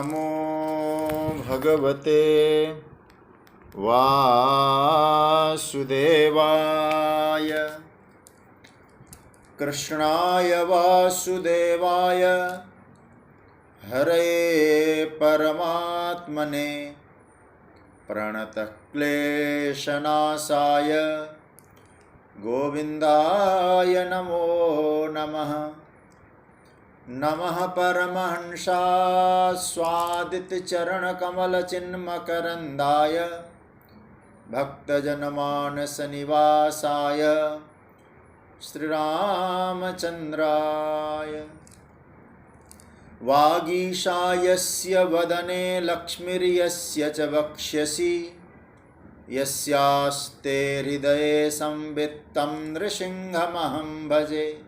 नमो भगवते वासुदेवाय। कृष्णाय वासुदेवाय हरे परमात्मने प्रणतः क्लेशनाशाय गोविन्दाय नमो नमः। नमः परमहंसास्वादितचरणकमलचिन्मकरन्दाय भक्तजनमानसनिवासाय श्रीरामचन्द्राय। वागीशायस्य वदने लक्ष्मीर्यस्य च वक्ष्यसि यस्यास्ते हृदये संवित्तं नृसिंहमहं भजे।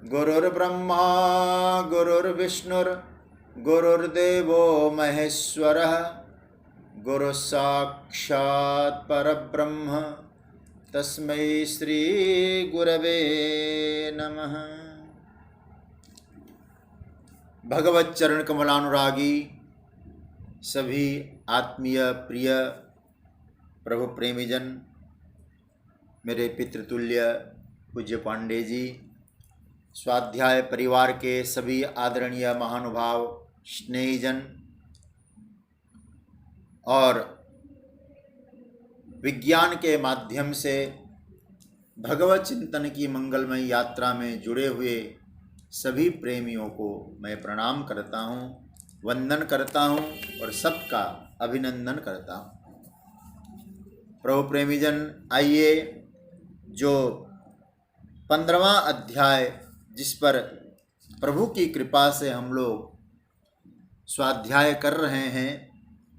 गुरुर्ब्रह्मा गुरुर्विष्णुर्गुरुर्देवो महेश्वरः गुरुसाक्षात् परब्रह्म तस्मै श्री गुरवे नमः। भगवत चरण कमलानुरागी सभी आत्मीय प्रिय प्रभु प्रेमीजन, मेरे पितृतुल्य पूज्य पांडे जी, स्वाध्याय परिवार के सभी आदरणीय महानुभाव स्नेहीजन और विज्ञान के माध्यम से भगवत चिंतन की मंगलमय यात्रा में जुड़े हुए सभी प्रेमियों को मैं प्रणाम करता हूँ, वंदन करता हूँ और सबका अभिनंदन करता हूँ। प्रभु प्रेमीजन, आइए जो 15वां अध्याय जिस पर प्रभु की कृपा से हम लोग स्वाध्याय कर रहे हैं,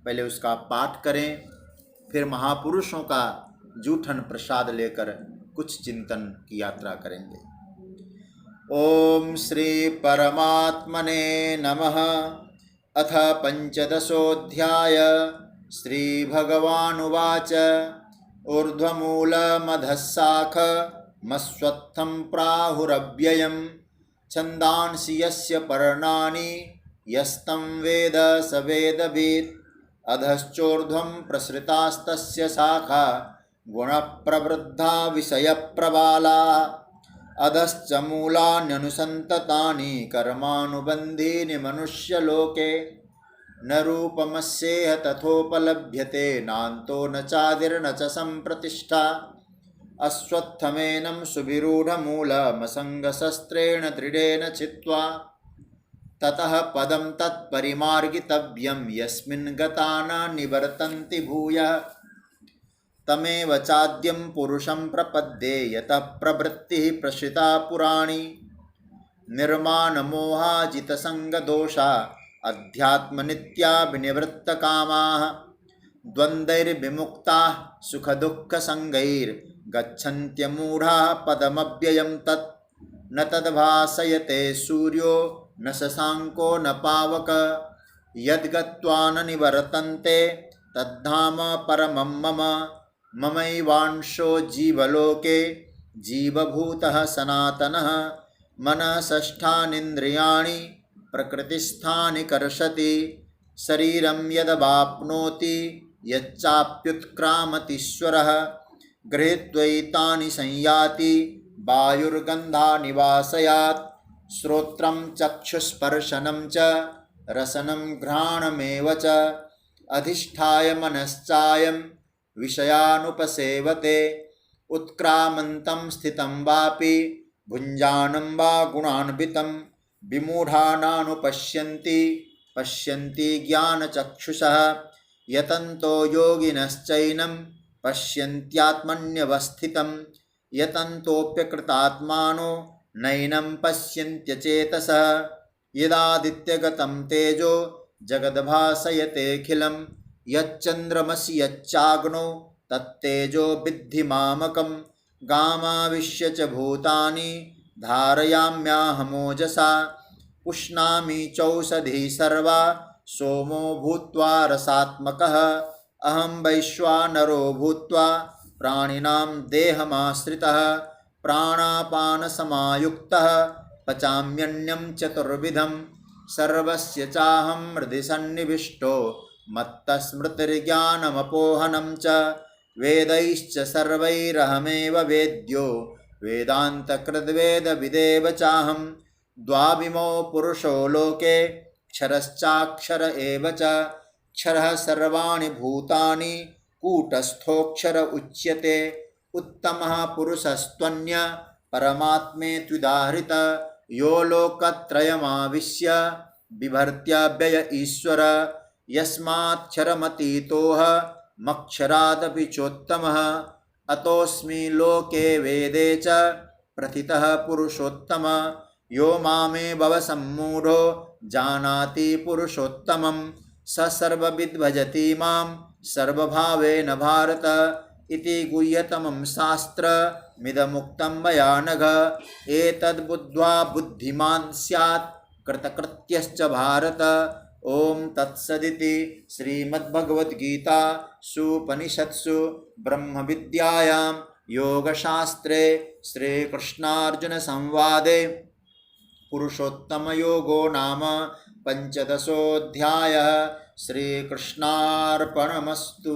पहले उसका पाठ करें, फिर महापुरुषों का जूठन प्रसाद लेकर कुछ चिंतन की यात्रा करेंगे। ओम श्री परमात्मने नमः। अथ पंचदशोऽध्याय। श्री भगवानुवाच ऊर्ध्वमूलमधःशाखमश्वत्थं प्राहुरव्ययं छन्दांसि यस्य पर्णानि यस्तं वेद स वेदवित्। अधश्चोर्ध्वं प्रसृतास्तस्य शाखा गुणप्रवृद्धा विषयप्रबाला। अधश्च मूलान्यनुसन्ततानि कर्मानुबन्धीनि मनुष्यलोके। न रूपमस्येह तथोपलभ्यते नान्तो न चादिर्न च सम्प्रतिष्ठा। अश्वत्थमेनं सुविरूढमूलमसङ्गशस्त्रेण दृढेन छित्त्वा। ततः पदं तत्परिमार्गितव्यं यस्मिन् गता न निवर्तन्ति भूयः। तमेव चाद्यं पुरुषं प्रपद्ये यतः प्रवृत्तिः प्रसृता पुराणी। निर्माणमोहाजितसङ्गदोषा अध्यात्मनित्याभिनिवृत्तकामाः। द्वन्द्वैर्विमुक्ताः सुखदुःखसङ्गैर्गच्छन्त्यमूढाः पदमव्ययं तत्। न तद्भासयते सूर्यो न शशाङ्को न पावक। यद्गत्वा न निवर्तन्ते तद्धाम परमं मम। ममैवांशो जीवलोके जीवभूतः सनातनः। मनः षष्ठानीन्द्रियाणि प्रकृतिस्थानि कर्षति। शरीरं यदवाप्नोति यच्चाप्युत्क्रामतीश्वरः। गृहीत्वैतानि संयाति वायुर्गन्धानि वासयात्। श्रोत्रं चक्षुस्पर्शनं च रसनं घ्राणमेव च। अधिष्ठाय मनश्चायं विषयानुपसेवते। उत्क्रामन्तं स्थितं वापि भुञ्जानं वा गुणान्वितं। विमूढानानुपश्यन्ति पश्यन्ति ज्ञानचक्षुषः। यतन्तो योगिनश्चैनं पश्यन्त्यात्मन्यवस्थितं। यतन्तोऽप्यकृतात्मानो नैनं पश्यन्त्यचेतसः। यदादित्यगतं तेजो जगद्भासयतेऽखिलं। यच्चन्द्रमसि यच्चाग्नौ तत्तेजो विद्धि मामकं। गामाविश्य च भूतानि धारयाम्याहमोजसा। पुष्णामि चौषधी सर्वा सोमो भूत्वा रसात्मकः। अहं वैश्वानरो भूत्वा प्राणिनां देहमाश्रितः। प्राणापानसमायुक्तः पचाम्यन्नं चतुर्विधं। सर्वस्य चाहं हृदि सन्निविष्टो मत्तस्मृतिर्ज्ञानमपोहनं च वेदैश्च सर्वैरहमेव वेद्यो वेदान्तकृद्वेदविदेव चाहं द्वाविमो पुरुषो लोके क्षरश्चाक्षर एव च क्षरः सर्वाणि भूतानि कूटस्थोऽक्षर उच्यते उत्तमः पुरुषस्त्वन्य परमात्मेत्युदाहृत यो लोकत्रयमाविश्य बिभर्त्यव्यय ईश्वर यस्माक्षरमतीतोह मक्षरादपि चोत्तमः अतोऽस्मि लोके वेदे च प्रथितः पुरुषोत्तम यो मामे भव सम्मूढो जानाति पुरुषोत्तमं स सर्वविद् भजति मां सर्वभावेन भारत इति गुह्यतमं शास्त्रमिदमुक्तं मया नघ एतद्बुद्ध्वा बुद्धिमान् स्यात् कृतकृत्यश्च भारत। ओम तत्सदिति श्रीमद्भगवद्गीतासूपनिषत्सु ब्रह्मविद्यायां योगशास्त्रे श्रीकृष्णार्जुनसंवादे पुरुषोत्तमयोगो नाम पंचदशोऽध्यायः। श्रीकृष्णार्पणमस्तु।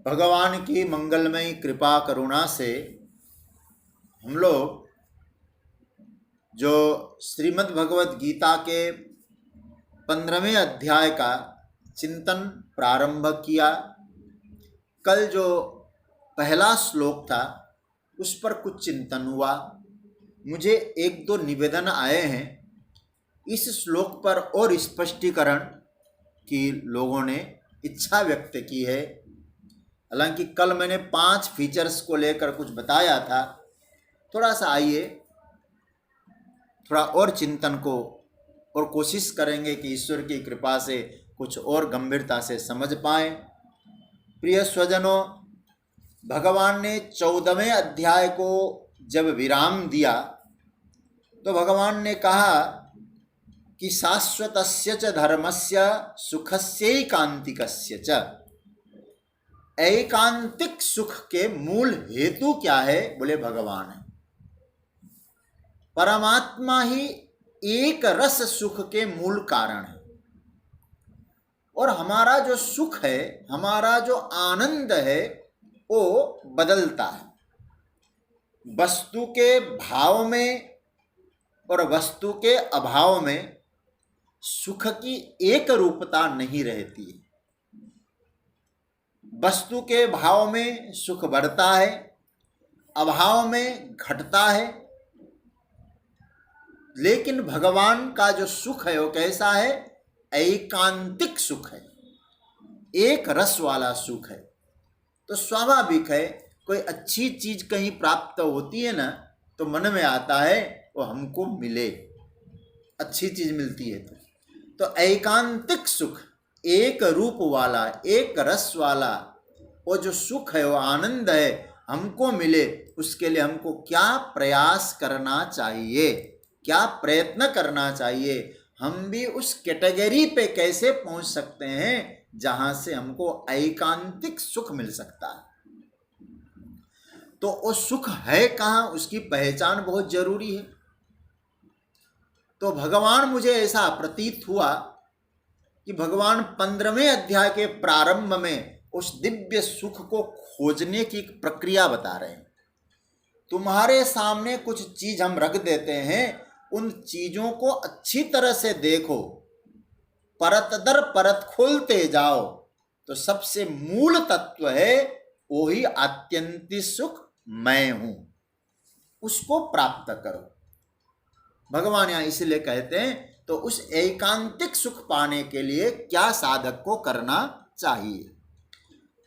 भगवान की मंगलमयी कृपा करुणा से हम लोग जो श्रीमद् भगवत गीता के 15वें अध्याय का चिंतन प्रारंभ किया। कल जो पहला श्लोक था उस पर कुछ चिंतन हुआ। मुझे एक दो निवेदन आए हैं इस श्लोक पर और स्पष्टीकरण की लोगों ने इच्छा व्यक्त की है। हालांकि कल मैंने 5 फीचर्स को लेकर कुछ बताया था। थोड़ा सा आइए थोड़ा और चिंतन को और कोशिश करेंगे कि ईश्वर की कृपा से कुछ और गंभीरता से समझ पाएं। प्रिय स्वजनों, भगवान ने 14वें अध्याय को जब विराम दिया तो भगवान ने कहा कि शाश्वतस्य च धर्मस्य सुखस्यैकान्तिकस्य च। ऐकांतिक सुख के मूल हेतु क्या है? बोले भगवान है। परमात्मा ही एक रस सुख के मूल कारण है। और हमारा जो सुख है, हमारा जो आनंद है, वो बदलता है। वस्तु के भाव में और वस्तु के अभाव में सुख की एक रूपता नहीं रहती है। वस्तु के भाव में सुख बढ़ता है, अभाव में घटता है। लेकिन भगवान का जो सुख है वो कैसा है? ऐकांतिक सुख है, एक रस वाला सुख है। तो स्वाभाविक है, कोई अच्छी चीज कहीं प्राप्त होती है ना, तो मन में आता है वो हमको मिले, अच्छी चीज मिलती है तो ऐकांतिक सुख, एक रूप वाला, एक रस वाला वो जो सुख है, वो आनंद है, हमको मिले। उसके लिए हमको क्या प्रयास करना चाहिए, क्या प्रयत्न करना चाहिए? हम भी उस कैटेगरी पे कैसे पहुंच सकते हैं जहां से हमको ऐकांतिक सुख मिल सकता है? तो वो सुख है कहाँ, उसकी पहचान बहुत जरूरी है। तो भगवान, मुझे ऐसा प्रतीत हुआ कि भगवान 15वें अध्याय के प्रारंभ में उस दिव्य सुख को खोजने की प्रक्रिया बता रहे हैं। तुम्हारे सामने कुछ चीज हम रख देते हैं, उन चीजों को अच्छी तरह से देखो, परत दर परत खोलते जाओ, तो सबसे मूल तत्व है वही आत्यंतिक सुख मैं हूं, उसको प्राप्त करो। भगवान यहां इसलिए कहते हैं तो उस एकांतिक सुख पाने के लिए क्या साधक को करना चाहिए।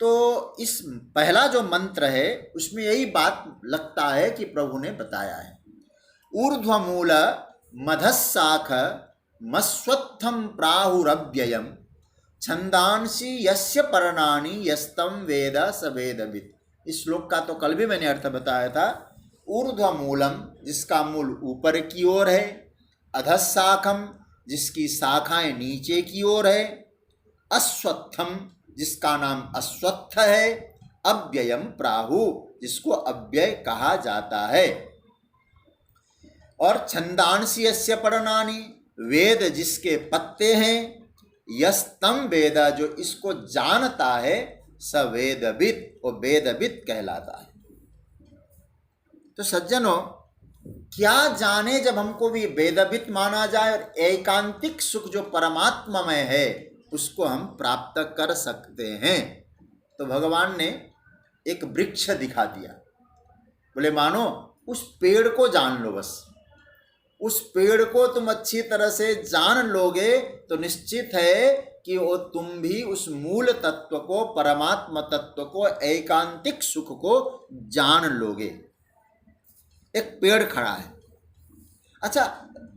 तो इस पहला जो मंत्र है उसमें यही बात लगता है कि प्रभु ने बताया है। ऊर्ध्वमूल मधस्साख मस्वत्थम प्राहुरव्ययम छंदांसी यस्य पर्णानि यस्तम वेद स वेदवित्। इस श्लोक का तो कल भी मैंने अर्थ बताया था। ऊर्ध्वमूलम, जिसका मूल ऊपर की ओर है, अधस्साखम, जिसकी शाखाएं नीचे की ओर है, अश्वत्थम, जिसका नाम अश्वत्थ है, अव्ययम प्राहु, जिसको अव्यय कहा जाता है। और छंदांसी यस्य पर्णानि, वेद जिसके पत्ते हैं, यस्तम वेद जो इसको जानता है, स वेदविद, वो वेदविद कहलाता है। तो सज्जनों, क्या जाने जब हमको भी वेदविद माना जाए और एकांतिक सुख जो परमात्मा में है उसको हम प्राप्त कर सकते हैं। तो भगवान ने एक वृक्ष दिखा दिया, बोले मानो उस पेड़ को जान लो, बस उस पेड़ को तुम अच्छी तरह से जान लोगे तो निश्चित है कि वो तुम भी उस मूल तत्व को, परमात्मा तत्व को, एकांतिक सुख को जान लोगे। एक पेड़ खड़ा है, अच्छा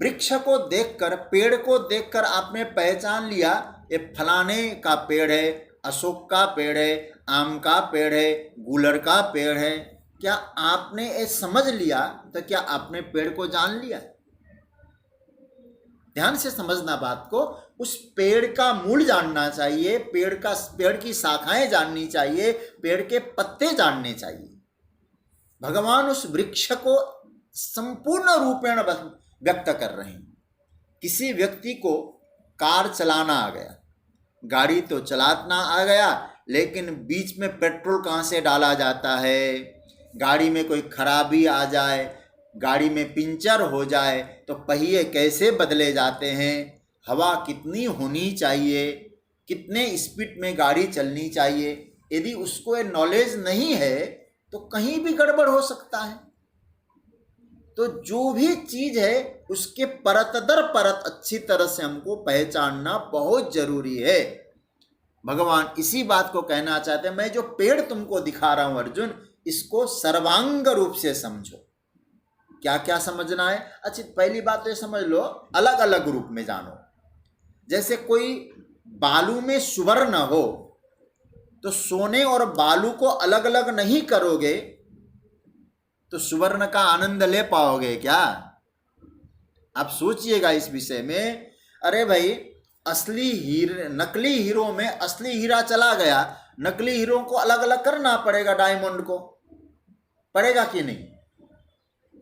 वृक्ष को देखकर, पेड़ को देखकर आपने पहचान लिया ये फलाने का पेड़ है, अशोक का पेड़ है, आम का पेड़ है, गूलर का पेड़ है। क्या आपने ये समझ लिया तो क्या आपने पेड़ को जान लिया? ध्यान से समझना बात को। उस पेड़ का मूल जानना चाहिए, पेड़ की शाखाएं जाननी चाहिए, पेड़ के पत्ते जानने चाहिए। भगवान उस वृक्ष को संपूर्ण रूपेण व्यक्त कर रहे हैं। किसी व्यक्ति को कार चलाना आ गया, गाड़ी तो चलाना आ गया, लेकिन बीच में पेट्रोल कहाँ से डाला जाता है, गाड़ी में कोई खराबी आ जाए, गाड़ी में पंचर हो जाए तो पहिए कैसे बदले जाते हैं, हवा कितनी होनी चाहिए, कितने स्पीड में गाड़ी चलनी चाहिए, यदि उसको ये नॉलेज नहीं है तो कहीं भी गड़बड़ हो सकता है। तो जो भी चीज है उसके परत दर परत अच्छी तरह से हमको पहचानना बहुत जरूरी है। भगवान इसी बात को कहना चाहते हैं, मैं जो पेड़ तुमको दिखा रहा हूं अर्जुन, इसको सर्वांग रूप से समझो। क्या क्या समझना है? अच्छी पहली बात तो ये समझ लो, अलग अलग रूप में जानो। जैसे कोई बालू में सुवर्ण हो तो सोने और बालू को अलग अलग नहीं करोगे तो सुवर्ण का आनंद ले पाओगे क्या? आप सोचिएगा इस विषय में। अरे भाई, नकली हीरो में असली हीरा चला गया, नकली हीरो को अलग अलग करना पड़ेगा, डायमंड को पड़ेगा कि नहीं?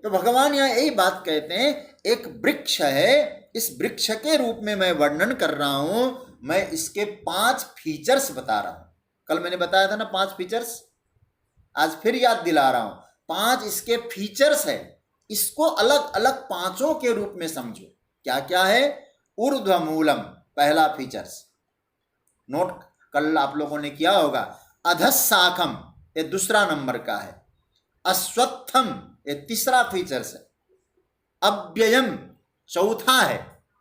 तो भगवान यहाँ यही बात कहते हैं, एक वृक्ष है, इस वृक्ष के रूप में मैं वर्णन कर रहा हूं, मैं इसके 5 फीचर्स बता रहा हूं। कल मैंने बताया था ना 5 फीचर्स, आज फिर याद दिला रहा हूं। 5 इसके फीचर्स है, इसको अलग अलग 5 के रूप में समझो। क्या क्या है? ऊर्ध्व मूलम पहला फीचर्स, नोट कल आप लोगों ने किया होगा। अधस्साखम ये दूसरा नंबर का है। अश्वत्थम ये तीसरा फीचर्स है। अव्ययम चौथा है,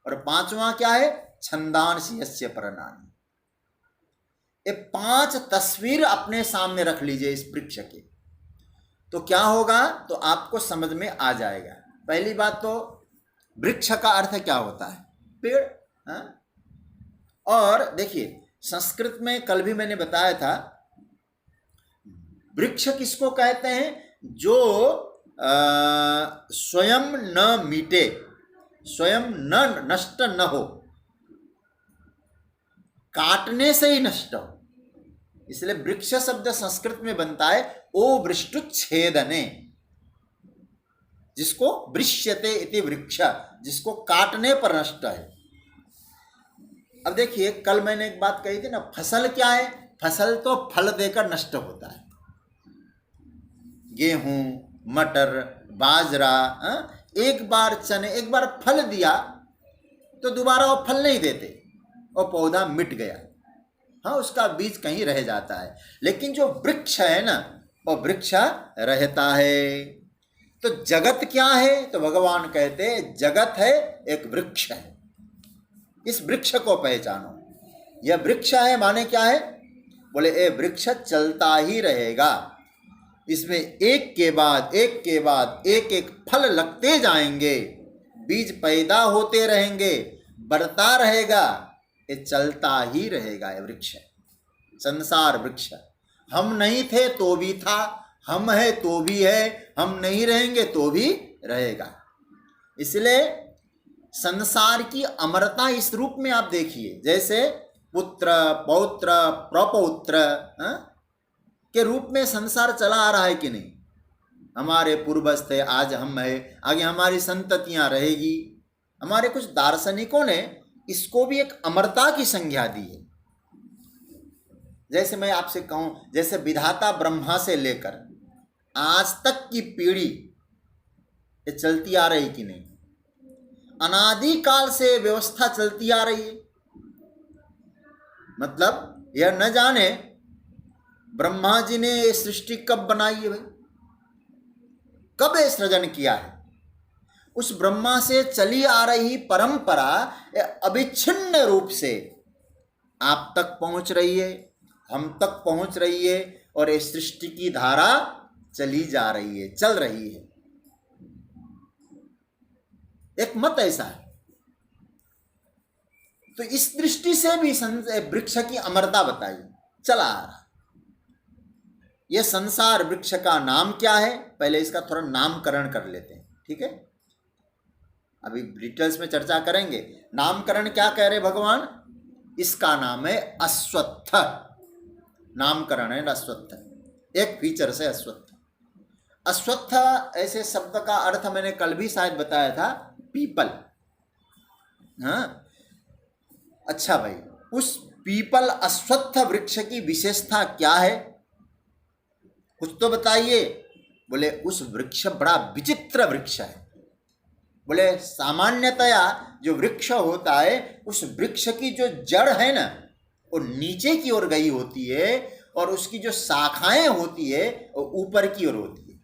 और 5वां क्या है? छंदांसी यस्य पर्णानि। ये 5 तस्वीर अपने सामने रख लीजिए इस वृक्ष के, तो क्या होगा तो आपको समझ में आ जाएगा। पहली बात तो वृक्ष का अर्थ क्या होता है? पेड़। हाँ? और देखिए संस्कृत में कल भी मैंने बताया था, वृक्ष किसको कहते हैं? जो स्वयं न मिटे, स्वयं न नष्ट न हो, काटने से ही नष्ट हो। इसलिए वृक्ष शब्द संस्कृत में बनता है ओ वृष्टुच्छेदने, जिसको वृष्यते इति वृक्ष, जिसको काटने पर नष्ट है। अब देखिए कल मैंने एक बात कही थी ना, फसल क्या है? फसल तो फल देकर नष्ट होता है। गेहूं, मटर, बाजरा, एक बार चने, एक बार फल दिया तो दोबारा वो फल नहीं देते, वो पौधा मिट गया। हाँ, उसका बीज कहीं रह जाता है, लेकिन जो वृक्ष है ना, वो वृक्ष रहता है। तो जगत क्या है? तो भगवान कहते हैं जगत है एक वृक्ष है। इस वृक्ष को पहचानो। यह वृक्ष है माने क्या है? बोले ये वृक्ष चलता ही रहेगा, इसमें एक के बाद एक एक फल लगते जाएंगे, बीज पैदा होते रहेंगे, बढ़ता रहेगा, ये चलता ही रहेगा। ये वृक्ष है, संसार वृक्ष। हम नहीं थे तो भी था, हम है तो भी है, हम नहीं रहेंगे तो भी रहेगा। इसलिए संसार की अमरता इस रूप में आप देखिए, जैसे पुत्र, पौत्र, प्रपौत्र के रूप में संसार चला आ रहा है कि नहीं? हमारे पूर्वज थे, आज हम है, आगे हमारी संततियां रहेगी। हमारे कुछ दार्शनिकों ने इसको भी एक अमरता की संज्ञा दी है। जैसे मैं आपसे कहूं, जैसे विधाता ब्रह्मा से लेकर आज तक की पीढ़ी ये चलती आ रही कि नहीं, अनादि काल से व्यवस्था चलती आ रही है। मतलब यह न जाने ब्रह्मा जी ने ये सृष्टि कब बनाई है भाई, कब ये सृजन किया है। उस ब्रह्मा से चली आ रही परंपरा अविच्छिन्न रूप से आप तक पहुंच रही है, हम तक पहुंच रही है, और इस सृष्टि की धारा चली जा रही है, चल रही है। एक मत ऐसा है। तो इस दृष्टि से भी वृक्ष की अमरता बताई, चला आ रहा। यह संसार वृक्ष का नाम क्या है, पहले इसका थोड़ा नामकरण कर लेते हैं, ठीक है। अभी डिटेल्स में चर्चा करेंगे। नामकरण क्या कह रहे भगवान, इसका नाम है अश्वत्थ। नामकरण है अश्वत्थ, एक फीचर से अश्वत्थ। अश्वत्थ ऐसे शब्द का अर्थ मैंने कल भी शायद बताया था, पीपल। हाँ अच्छा भाई, उस पीपल अश्वत्थ वृक्ष की विशेषता क्या है, कुछ तो बताइए। बोले उस वृक्ष बड़ा विचित्र वृक्ष है। बोले सामान्यतया जो वृक्ष होता है, उस वृक्ष की जो जड़ है ना, वो नीचे की ओर गई होती है, और उसकी जो शाखाएं होती है वो ऊपर की ओर होती है।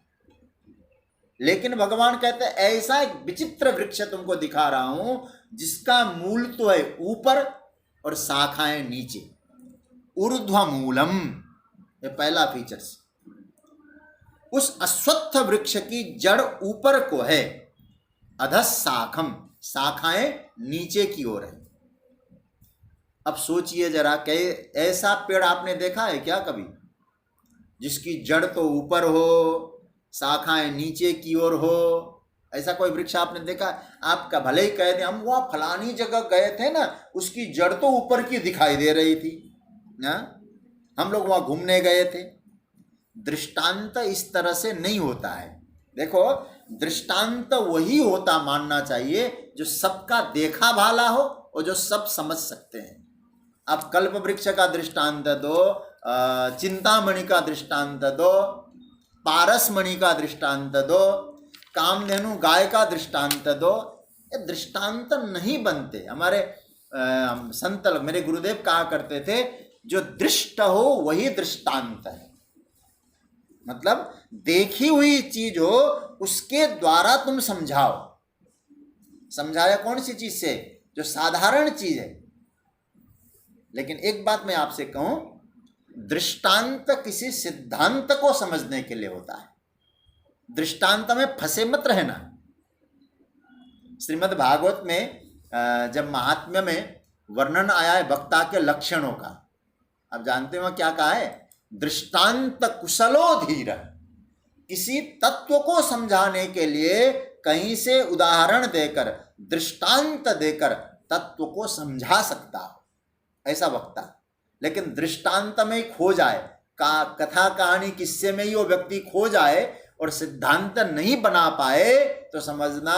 लेकिन भगवान कहते हैं ऐसा एक विचित्र वृक्ष तुमको दिखा रहा हूं, जिसका मूल तो है ऊपर और शाखाएं नीचे। ऊर्ध्वमूलम, ये पहला फीचर्स। उस अश्वत्थ वृक्ष की जड़ ऊपर को है, अधशाखम, शाखाएं नीचे की ओर है। अब सोचिए जरा, ऐसा पेड़ आपने देखा है क्या कभी, जिसकी जड़ तो ऊपर हो, शाखाएं नीचे की ओर हो? ऐसा कोई वृक्ष आपने देखा? आपका भले ही कह दें हम वहाँ फलानी जगह गए थे ना, उसकी जड़ तो ऊपर की दिखाई दे रही थी ना, हम लोग वहाँ घूमने गए थे। दृष्टांत इस तरह से नहीं होता है। देखो, दृष्टांत वही होता मानना चाहिए जो सबका देखा भाला हो और जो सब समझ सकते हैं। आप कल्प वृक्ष का दृष्टांत दो, चिंतामणि का दृष्टांत दो, पारसमणि का दृष्टांत दो, कामधेनु गाय का दृष्टांत दो। ये दृष्टांत नहीं बनते। हमारे संत मेरे गुरुदेव कहा करते थे, जो दृष्ट हो वही दृष्टांत है। मतलब देखी हुई चीज हो, उसके द्वारा तुम समझाओ। समझाया कौन सी चीज से? जो साधारण चीज है। लेकिन एक बात मैं आपसे कहूं, दृष्टांत किसी सिद्धांत को समझने के लिए होता है। दृष्टांत में फंसे मत रहना। श्रीमद् भागवत में जब महात्म्य में वर्णन आया है वक्ता के लक्षणों का, आप जानते हो क्या कहा है? दृष्टांत कुशलो धीर। किसी तत्व को समझाने के लिए कहीं से उदाहरण देकर, दृष्टांत देकर तत्व को समझा सकता ऐसा वक्ता। लेकिन दृष्टांत में ही खो जाए, कथा कहानी किस्से में ही वो व्यक्ति खो जाए और सिद्धांत नहीं बना पाए, तो समझना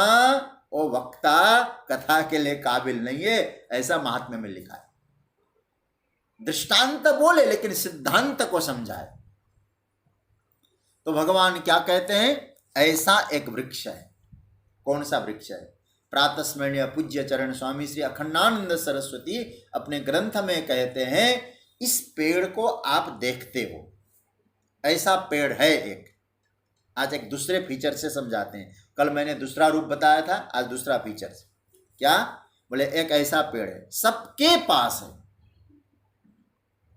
वो वक्ता कथा के लिए काबिल नहीं है। ऐसा महात्म्य में लिखा है। दृष्टांत बोले लेकिन सिद्धांत को समझाए। तो भगवान क्या कहते हैं? ऐसा एक वृक्ष है। कौन सा वृक्ष है? प्रातस्मरणीय पूज्य चरण स्वामी श्री अखंडानंद सरस्वती अपने ग्रंथ में कहते हैं, इस पेड़ को आप देखते हो, ऐसा पेड़ है एक। आज एक दूसरे फीचर से समझाते हैं। कल मैंने दूसरा रूप बताया था, आज दूसरा फीचर। क्या बोले? एक ऐसा पेड़ है, सबके पास है।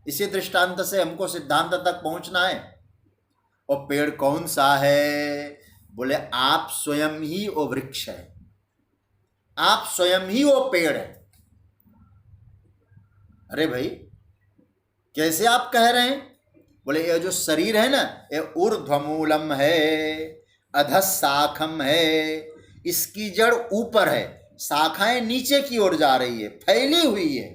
इसी दृष्टांत से हमको सिद्धांत तक पहुंचना है। और पेड़ कौन सा है? बोले आप स्वयं ही वो वृक्ष है, आप स्वयं ही वो पेड़ है। अरे भाई, कैसे आप कह रहे हैं? बोले ये जो शरीर है ना, ये ऊर्ध्वमूलम है, अधशाखम है, इसकी जड़ ऊपर है, शाखाएं नीचे की ओर जा रही है, फैली हुई है।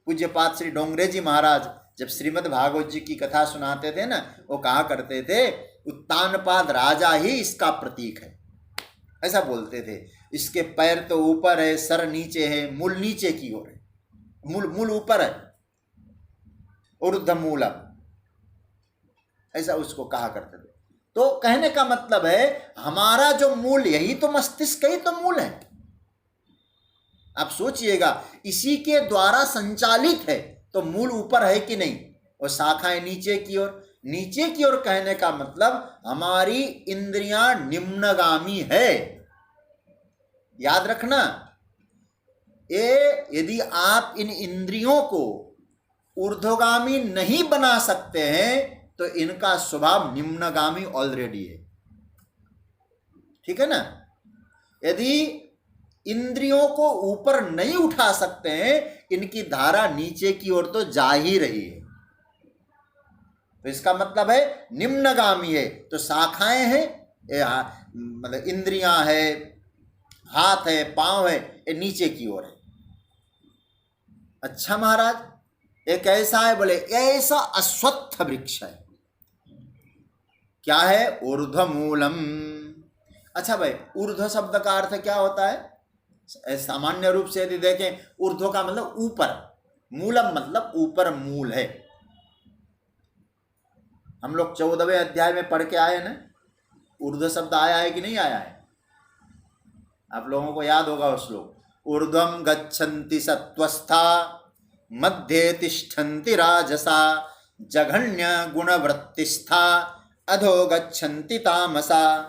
पूज्यपाद श्री डोंगरे जी महाराज जब श्रीमद् भागवत जी की कथा सुनाते थे ना, वो कहा करते थे उत्तानपाद राजा ही इसका प्रतीक है, ऐसा बोलते थे। इसके पैर तो ऊपर है, सर नीचे है, मूल नीचे की ओर है, मूल ऊपर है, ऊर्ध्वमूलम, ऐसा उसको कहा करते थे। तो कहने का मतलब है हमारा जो मूल, यही तो मस्तिष्क ही तो मूल है। आप सोचिएगा, इसी के द्वारा संचालित है, तो मूल ऊपर है कि नहीं, और शाखाएं नीचे की ओर। नीचे की ओर कहने का मतलब हमारी इंद्रियां निम्नगामी है, याद रखना। यदि आप इन इंद्रियों को ऊर्ध्वगामी नहीं बना सकते हैं तो इनका स्वभाव निम्नगामी ऑलरेडी है, ठीक है ना। यदि इंद्रियों को ऊपर नहीं उठा सकते हैं, इनकी धारा नीचे की ओर तो जा ही रही है, तो इसका मतलब है निम्नगामी है। तो शाखाएं हैं, मतलब इंद्रियां है, हाथ है, पांव है, ये नीचे की ओर है। अच्छा महाराज, एक ऐसा है, बोले ऐसा अश्वत्थ वृक्ष है, क्या है, ऊर्ध्वमूलम। अच्छा भाई, ऊर्ध्व शब्द का अर्थ क्या होता है? सामान्य रूप से यदि देखें, ऊर्ध्व का मतलब ऊपर, मूलम मतलब ऊपर मूल है। हम लोग 14वें अध्याय में पढ़ के आए ना, ऊर्ध्व शब्द आया है कि नहीं आया है? आप लोगों को याद होगा वो श्लोक, ऊर्ध्वम गच्छन्ति सत्वस्था मध्ये तिष्ठन्ति राजसा जघन्य गुणवृत्तिस्था अधो गच्छन्ति तामसा।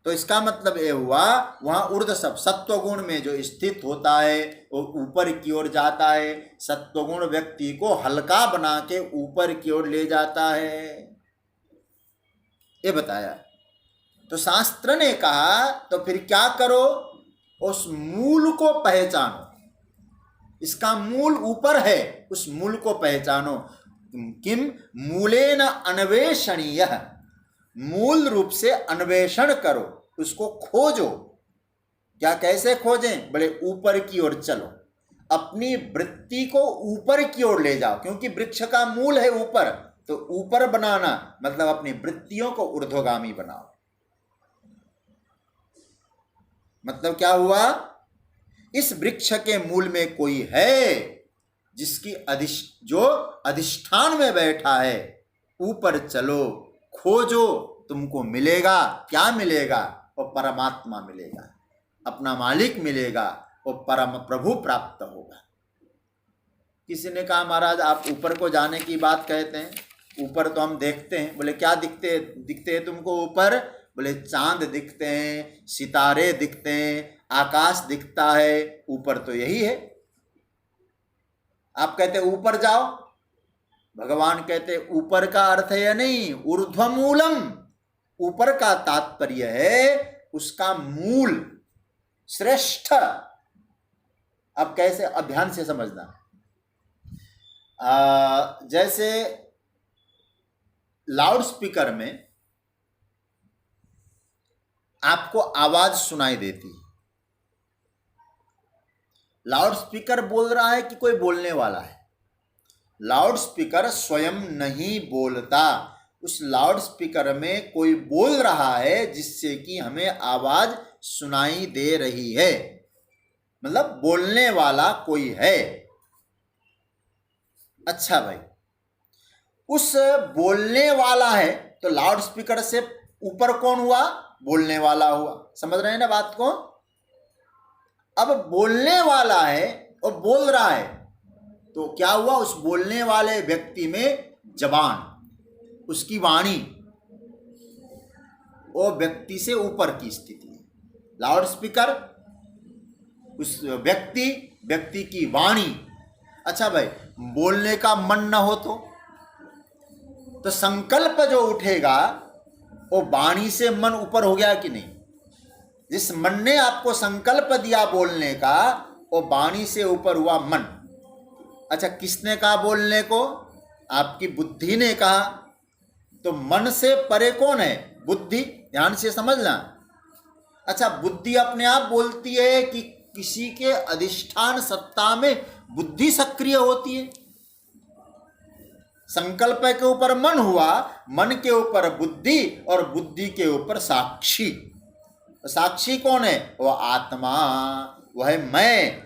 तो इसका मतलब ये हुआ, वहाँ ऊर्ध्व सब सत्व गुण में जो स्थित होता है वो ऊपर की ओर जाता है। सत्वगुण व्यक्ति को हल्का बना के ऊपर की ओर ले जाता है, ये बताया। तो शास्त्र ने कहा तो फिर क्या करो, उस मूल को पहचानो, इसका मूल ऊपर है, उस मूल को पहचानो। किम मूलेन अन्वेषणीय, मूल रूप से अन्वेषण करो, उसको खोजो। क्या, कैसे खोजें? बोले ऊपर की ओर चलो, अपनी वृत्ति को ऊपर की ओर ले जाओ, क्योंकि वृक्ष का मूल है ऊपर। तो ऊपर बनाना मतलब अपनी वृत्तियों को ऊर्ध्वगामी बनाओ। मतलब क्या हुआ, इस वृक्ष के मूल में कोई है जिसकी जो अधिष्ठान में बैठा है। ऊपर चलो, खोजो, तुमको मिलेगा। क्या मिलेगा? वो परमात्मा मिलेगा, अपना मालिक मिलेगा, वो परम प्रभु प्राप्त होगा। किसी ने कहा महाराज आप ऊपर को जाने की बात कहते हैं, ऊपर तो हम देखते हैं। बोले क्या दिखते हैं तुमको ऊपर? बोले चांद दिखते हैं, सितारे दिखते हैं, आकाश दिखता है, ऊपर तो यही है। आप कहते ऊपर जाओ, भगवान कहते ऊपर का अर्थ है या नहीं, ऊर्ध्वमूलम। ऊपर का तात्पर्य है उसका मूल श्रेष्ठ। अब कैसे, अब ध्यान से समझना। जैसे लाउड स्पीकर में आपको आवाज सुनाई देती है, लाउड स्पीकर बोल रहा है कि कोई बोलने वाला है? लाउड स्पीकर स्वयं नहीं बोलता, उस लाउड स्पीकर में कोई बोल रहा है जिससे कि हमें आवाज सुनाई दे रही है, मतलब बोलने वाला कोई है। अच्छा भाई, उस बोलने वाला है तो लाउड स्पीकर से ऊपर कौन हुआ? बोलने वाला हुआ। समझ रहे हैं ना बात को? अब बोलने वाला है और बोल रहा है तो क्या हुआ, उस बोलने वाले व्यक्ति में जबान, उसकी वाणी, वो व्यक्ति से ऊपर की स्थिति है। लाउड स्पीकर उस व्यक्ति की वाणी। अच्छा भाई, बोलने का मन न हो तो संकल्प जो उठेगा वो वाणी से मन ऊपर हो गया कि नहीं? जिस मन ने आपको संकल्प दिया बोलने का, वो वाणी से ऊपर हुआ मन। अच्छा, किसने कहा बोलने को? आपकी बुद्धि ने कहा। तो मन से परे कौन है? बुद्धि। ध्यान से समझना। अच्छा, बुद्धि अपने आप बोलती है कि किसी के अधिष्ठान सत्ता में बुद्धि सक्रिय होती है? संकल्प के ऊपर मन हुआ, मन के ऊपर बुद्धि और बुद्धि के ऊपर साक्षी। साक्षी कौन है? वो आत्मा, वह है मैं।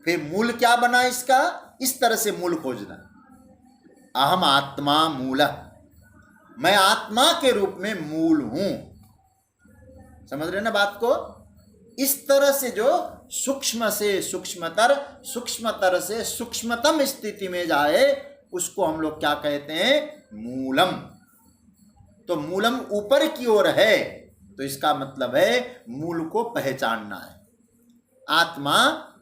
फिर मूल क्या बना इसका? इस तरह से मूल खोजना, अहम आत्मा मूलः, मैं आत्मा के रूप में मूल हूं। समझ रहे ना बात को? इस तरह से जो सूक्ष्म से सूक्ष्मतर, सूक्ष्मतर से सूक्ष्मतम स्थिति में जाए उसको हम लोग क्या कहते हैं? मूलम। तो मूलम ऊपर की ओर है, तो इसका मतलब है मूल को पहचानना है। आत्मा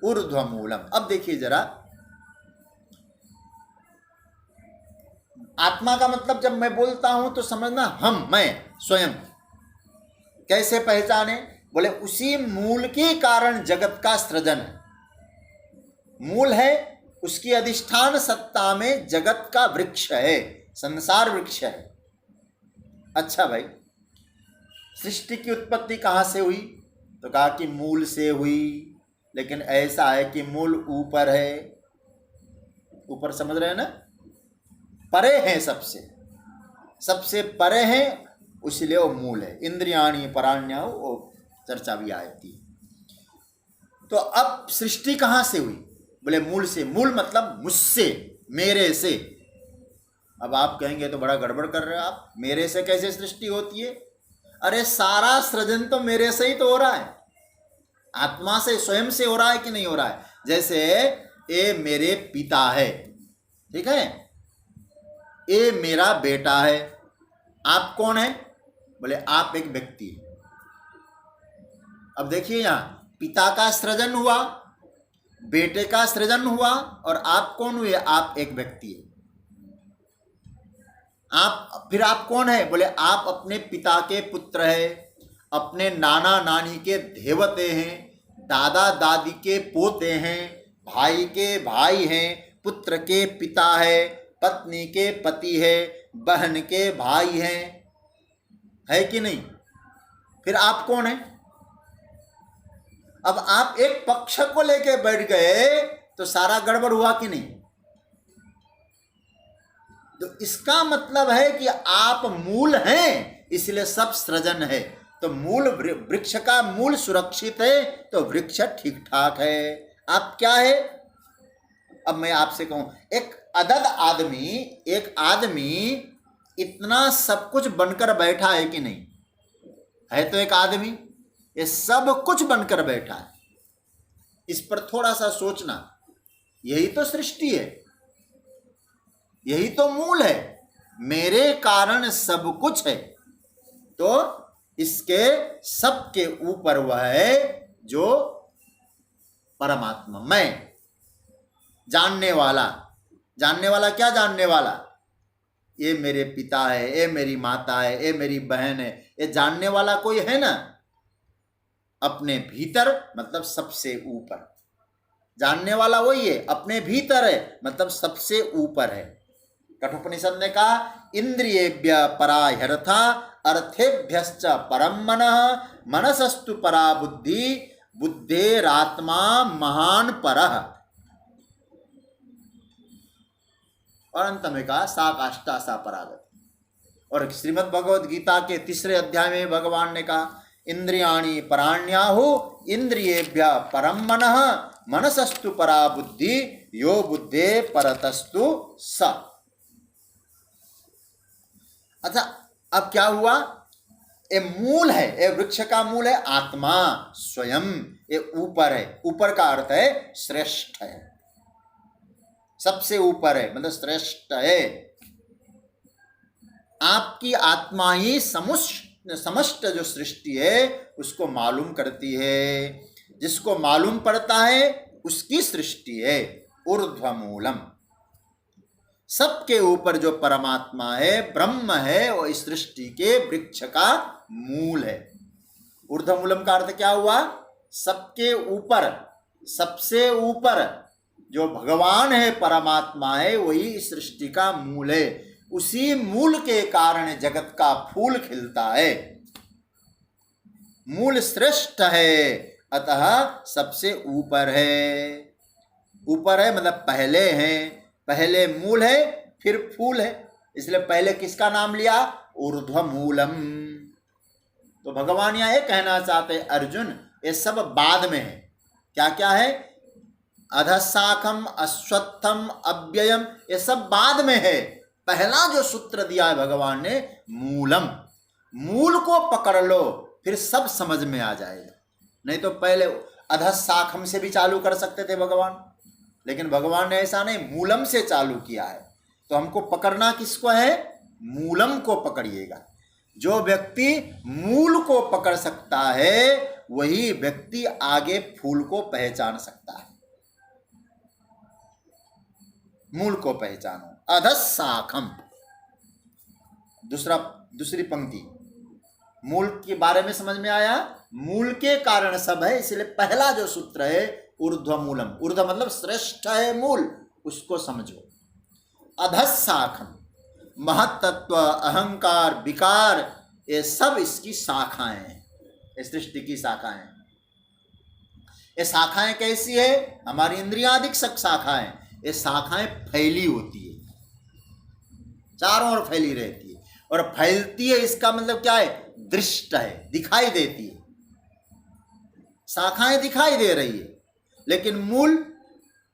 ऊर्ध्व मूलम। अब देखिए जरा, आत्मा का मतलब जब मैं बोलता हूं तो समझना हम, मैं स्वयं। कैसे पहचाने? बोले उसी मूल के कारण जगत का सृजन है। मूल है, उसकी अधिष्ठान सत्ता में जगत का वृक्ष है, संसार वृक्ष है। अच्छा भाई, सृष्टि की उत्पत्ति कहाँ से हुई? तो कहा कि मूल से हुई, लेकिन ऐसा है कि मूल ऊपर है। ऊपर समझ रहे हैं ना? परे है, सबसे सबसे परे है, इसलिए वो मूल है। इंद्रियाणी पराण्या, वो चर्चा भी आई थी। तो अब सृष्टि कहाँ से हुई? बोले मूल से। मूल मतलब मुझसे, मेरे से। अब आप कहेंगे तो बड़ा गड़बड़ कर रहे हो आप, मेरे से कैसे सृष्टि होती है? अरे सारा सृजन तो मेरे से ही तो हो रहा है, आत्मा से, स्वयं से हो रहा है कि नहीं हो रहा है? जैसे ये मेरे पिता है, ठीक है, ये मेरा बेटा है। आप कौन है? बोले आप एक व्यक्ति। अब देखिए यहां पिता का सृजन हुआ, बेटे का सृजन हुआ, और आप कौन हुए? आप एक व्यक्ति है। आप फिर आप कौन है? बोले आप अपने पिता के पुत्र है, अपने नाना नानी के धेवते हैं, दादा दादी के पोते हैं, भाई के भाई हैं, पुत्र के पिता है, पत्नी के पति है, बहन के भाई हैं, है कि नहीं? फिर आप कौन है? अब आप एक पक्ष को लेके बैठ गए तो सारा गड़बड़ हुआ कि नहीं? तो इसका मतलब है कि आप मूल हैं, इसलिए सब सृजन है। तो मूल, वृक्ष का मूल सुरक्षित है तो वृक्ष ठीक ठाक है। आप क्या है? अब मैं आपसे कहूं, एक अदद आदमी, एक आदमी इतना सब कुछ बनकर बैठा है कि नहीं? है तो एक आदमी, ये सब कुछ बनकर बैठा है। इस पर थोड़ा सा सोचना। यही तो सृष्टि है, यही तो मूल है। मेरे कारण सब कुछ है, तो इसके सबके ऊपर वह है जो परमात्मा, मैं, जानने वाला। जानने वाला क्या जानने वाला? ये मेरे पिता है, ये मेरी माता है, ये मेरी बहन है, ये जानने वाला कोई है ना? अपने भीतर मतलब सबसे ऊपर। जानने वाला वही है, अपने भीतर है मतलब सबसे ऊपर है। कठोपनिषद ने कहा इंद्रियेभ्य परा ह्यर्था अर्थेभ्यश्च परम मनः मनसस्तु परा बुद्धि बुद्धेरात्मा महान परः। और अंत में कहा सा काष्ठा सा परागति। और श्रीमद् भगवद गीता के 3 अध्याय में भगवान ने कहा इंद्रियाणि पराण्याहु इंद्रियेभ्य परम मनः मनसस्तु परा बुद्धि यो बुद्धे परतस्तु स। अच्छा, अब क्या हुआ? ये मूल है, ये वृक्ष का मूल है आत्मा स्वयं, ये ऊपर है। ऊपर का अर्थ है श्रेष्ठ है, सबसे ऊपर है मतलब श्रेष्ठ है। आपकी आत्मा ही समस्त जो सृष्टि है उसको मालूम करती है। जिसको मालूम पड़ता है उसकी सृष्टि है। ऊर्ध्वमूलम, सबके ऊपर जो परमात्मा है, ब्रह्म है, वो इस सृष्टि के वृक्ष का मूल है। ऊर्ध्वमूलम का अर्थ क्या हुआ? सबके ऊपर, सबसे ऊपर जो भगवान है, परमात्मा है, वही इस सृष्टि का मूल है। उसी मूल के कारण जगत का फूल खिलता है। मूल श्रेष्ठ है, अतः सबसे ऊपर है। ऊपर है मतलब पहले है, पहले मूल है फिर फूल है। इसलिए पहले किसका नाम लिया? ऊर्ध्वमूलम। तो भगवान यहाँ ये कहना चाहते अर्जुन, ये सब बाद में है। क्या क्या है? अधशाखम, अश्वत्थम, अव्ययम, ये सब बाद में है। पहला जो सूत्र दिया है भगवान ने, मूलम, मूल को पकड़ लो, फिर सब समझ में आ जाएगा। नहीं तो पहले अधशाखम से भी चालू कर सकते थे भगवान, लेकिन भगवान ने ऐसा नहीं, मूलम से चालू किया है। तो हमको पकड़ना किसको है? मूलम को पकड़िएगा। जो व्यक्ति मूल को पकड़ सकता है वही व्यक्ति आगे फूल को पहचान सकता है। मूल को पहचानो। अधशाखम, दूसरी पंक्ति, मूल के बारे में समझ में आया। मूल के कारण सब है, इसलिए पहला जो सूत्र है ऊर्ध्वमूलम। ऊर्ध्व मतलब श्रेष्ठ है मूल, उसको समझो। अधशाखम, महत्त्व, अहंकार, विकार, ये सब इसकी शाखाएं हैं, सृष्टि की शाखाएं। ये शाखाएं कैसी है? हमारी इंद्रियादिक शाखाएं। ये शाखाएं फैली होती है, चारों ओर फैली रहती है। और फैलती है इसका मतलब क्या है? दृष्ट है, दिखाई देती है। शाखाएं दिखाई दे रही है, लेकिन मूल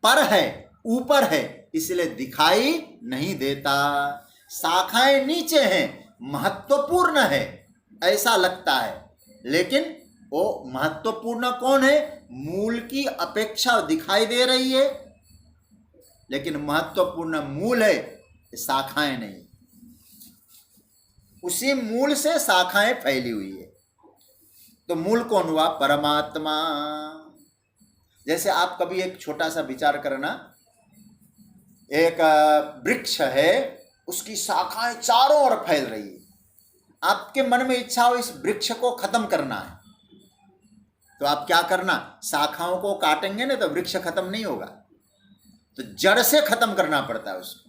पर है, ऊपर है, इसलिए दिखाई नहीं देता। शाखाएं नीचे हैं, महत्वपूर्ण है ऐसा लगता है, लेकिन वो महत्वपूर्ण कौन है? मूल की अपेक्षा दिखाई दे रही है, लेकिन महत्वपूर्ण मूल है, शाखाएं नहीं। उसी मूल से शाखाएं फैली हुई है। तो मूल कौन हुआ? परमात्मा। जैसे आप कभी एक छोटा सा विचार करना, एक वृक्ष है, उसकी शाखाएं चारों ओर फैल रही है। आपके मन में इच्छा हो इस वृक्ष को खत्म करना है, तो आप क्या करना? शाखाओं को काटेंगे ना, तो वृक्ष खत्म नहीं होगा, तो जड़ से खत्म करना पड़ता है उसको।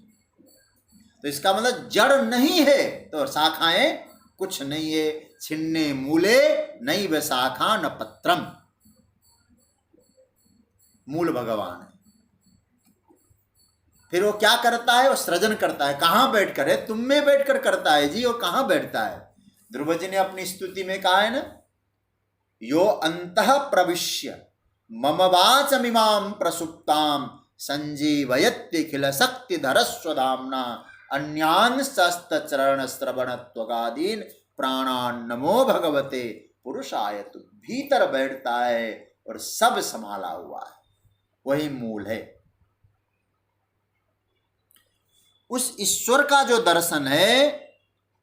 तो इसका मतलब जड़ नहीं है तो शाखाएं कुछ नहीं है। छिन्ने मूले नहीं व शाखा न पत्रम। मूल भगवान है। फिर वो क्या करता है? वो सृजन करता है। कहाँ बैठकर है? तुम में बैठकर करता है जी। वो कहाँ बैठता है? ध्रुव जी ने अपनी स्तुति में कहा है ना, यो अंतः प्रविश्य मम वाचमिमां प्रसुप्तां संजीवयत्यखिल शक्तिधर स्वधाम्ना अन्यान शस्त्रचरण श्रवणत्वगादीन प्राणान नमो भगवते पुरुषाय। तो भीतर बैठता है और सब संभाला हुआ है, वही मूल है। उस ईश्वर का जो दर्शन है,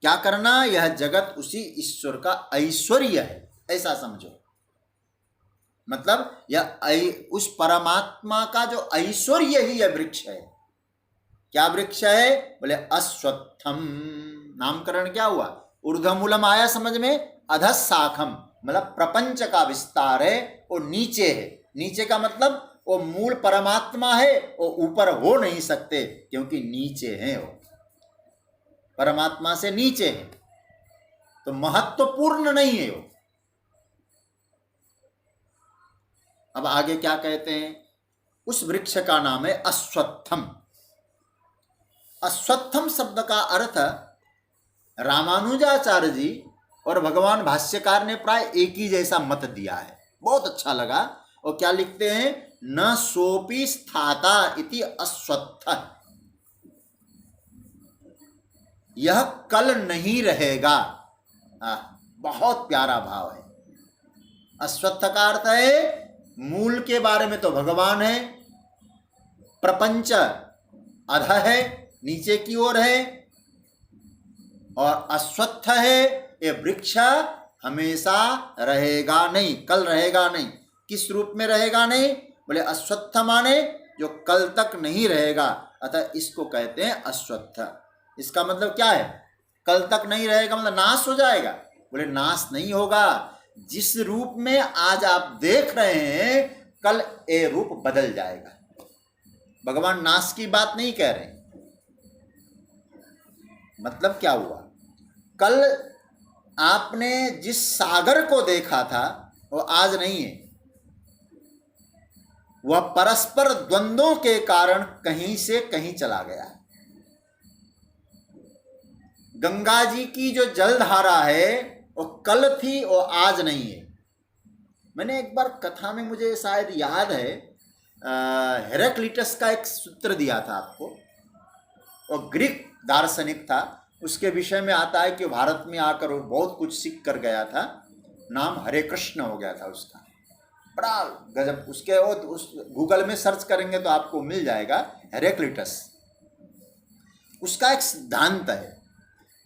क्या करना? यह जगत उसी ईश्वर का ऐश्वर्य है, ऐसा समझो। मतलब यह उस परमात्मा का जो ऐश्वर्य ही यह वृक्ष है। क्या वृक्ष है? बोले अश्वत्थम। नामकरण क्या हुआ? ऊर्ध्वमूलम आया समझ में। अधशाखम मतलब प्रपंच का विस्तार है, वो नीचे है। नीचे का मतलब वो मूल परमात्मा है, वो ऊपर हो नहीं सकते क्योंकि नीचे हैं। वो परमात्मा से नीचे है, तो महत्वपूर्ण नहीं है वो। अब आगे क्या कहते हैं? उस वृक्ष का नाम है अश्वत्थम। अश्वत्थम शब्द का अर्थ रामानुजाचार्य जी और भगवान भाष्यकार ने प्राय एक ही जैसा मत दिया है, बहुत अच्छा लगा। और क्या लिखते हैं? न सोपि स्थाता इति अश्वत्थ। यह कल नहीं रहेगा। बहुत प्यारा भाव है। अश्वत्थ का अर्थ है मूल के बारे में तो भगवान है, प्रपंच अध है, नीचे की ओर है, और अश्वत्थ है ये वृक्ष हमेशा रहेगा नहीं, कल रहेगा नहीं। किस रूप में रहेगा नहीं? बोले अश्वत्थ माने जो कल तक नहीं रहेगा, अतः इसको कहते हैं अश्वत्थ। इसका मतलब क्या है? कल तक नहीं रहेगा मतलब नाश हो जाएगा। बोले नाश नहीं होगा, जिस रूप में आज आप देख रहे हैं कल ये रूप बदल जाएगा। भगवान नाश की बात नहीं कह रहे। मतलब क्या हुआ? कल आपने जिस सागर को देखा था वो आज नहीं है। वह परस्पर द्वंद्वों के कारण कहीं से कहीं चला गया है। गंगा जी की जो जलधारा है वो कल थी और आज नहीं है। मैंने एक बार कथा में, मुझे शायद याद है, हेराक्लिटस का एक सूत्र दिया था आपको। वो ग्रीक दार्शनिक था, उसके विषय में आता है कि भारत में आकर वो बहुत कुछ सीख कर गया था। नाम हरे कृष्ण हो गया था उसका, बड़ा गजब। उसके वो उस गूगल में सर्च करेंगे तो आपको मिल जाएगा, हेराक्लिटस। उसका एक सिद्धांत है,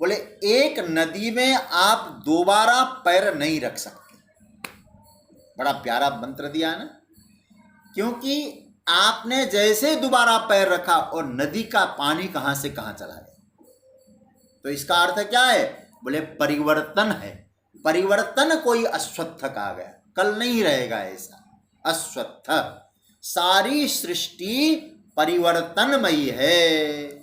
बोले एक नदी में आप दोबारा पैर नहीं रख सकते। बड़ा प्यारा मंत्र दिया है ना, क्योंकि आपने जैसे दोबारा पैर रखा और नदी का पानी कहां से कहां चला गया। तो इसका अर्थ क्या है? बोले परिवर्तन है। परिवर्तन कोई अश्वत्थ कहा गया, कल नहीं रहेगा ऐसा अश्वत्थ। सारी सृष्टि परिवर्तनमयी है,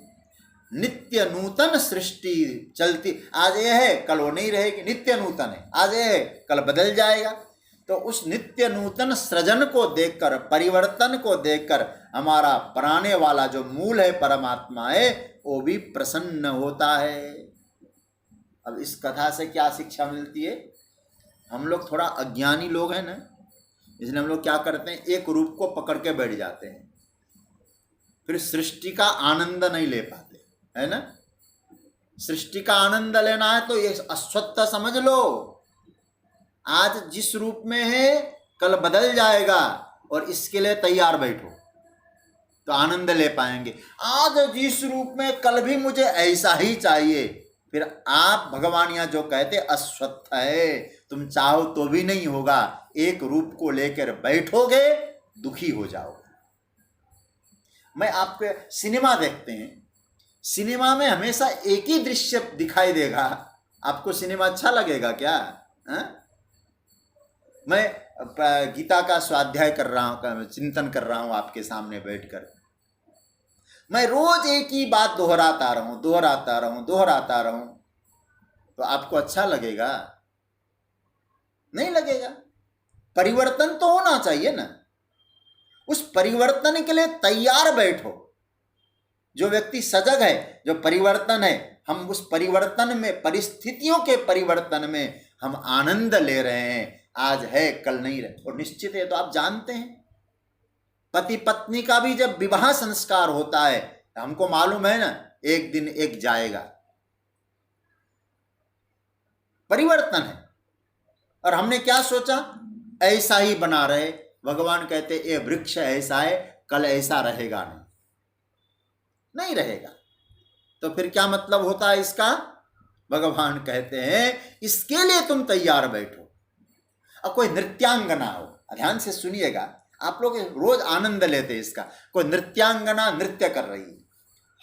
नित्य नूतन सृष्टि चलती। आज ये है कल वो नहीं रहेगी, नित्य नूतन है। आज ये है कल बदल जाएगा। तो उस नित्य नूतन सृजन को देखकर, परिवर्तन को देखकर हमारा प्राणे वाला जो मूल है, परमात्मा है, वो भी प्रसन्न होता है। अब इस कथा से क्या शिक्षा मिलती है? हम लोग थोड़ा अज्ञानी लोग हैं ना, इसलिए हम लोग क्या करते हैं, एक रूप को पकड़ के बैठ जाते हैं, फिर सृष्टि का आनंद नहीं ले पाते, है ना। सृष्टि का आनंद लेना है तो ये अश्वत्थ समझ लो। आज जिस रूप में है कल बदल जाएगा, और इसके लिए तैयार बैठो तो आनंद ले पाएंगे। आज जिस रूप में, कल भी मुझे ऐसा ही चाहिए, फिर आप भगवान यहाँ जो कहते अश्वत्थ है, तुम चाहो तो भी नहीं होगा। एक रूप को लेकर बैठोगे दुखी हो जाओगे। मैं आपको सिनेमा देखते हैं, सिनेमा में हमेशा एक ही दृश्य दिखाई देगा, आपको सिनेमा अच्छा लगेगा क्या? मैं गीता का स्वाध्याय कर रहा हूँ, चिंतन कर रहा हूँ आपके सामने बैठकर, मैं रोज एक ही बात दोहराता रहूं, तो आपको अच्छा लगेगा? नहीं लगेगा। परिवर्तन तो होना चाहिए ना। उस परिवर्तन के लिए तैयार बैठो। जो व्यक्ति सजग है, जो परिवर्तन है, हम उस परिवर्तन में, परिस्थितियों के परिवर्तन में हम आनंद ले रहे हैं। आज है कल नहीं रहे, और निश्चित है। तो आप जानते हैं पति पत्नी का भी जब विवाह संस्कार होता है, हमको मालूम है ना, एक दिन एक जाएगा। परिवर्तन है। और हमने क्या सोचा, ऐसा ही बना रहे। भगवान कहते ये वृक्ष ऐसा है, कल ऐसा रहेगा नहीं रहेगा। तो फिर क्या मतलब होता है इसका? भगवान कहते हैं इसके लिए तुम तैयार बैठो। अब कोई नृत्यांगना हो, ध्यान से सुनिएगा, आप लोग रोज आनंद लेते हैं इसका। कोई नृत्यांगना नृत्य कर रही है,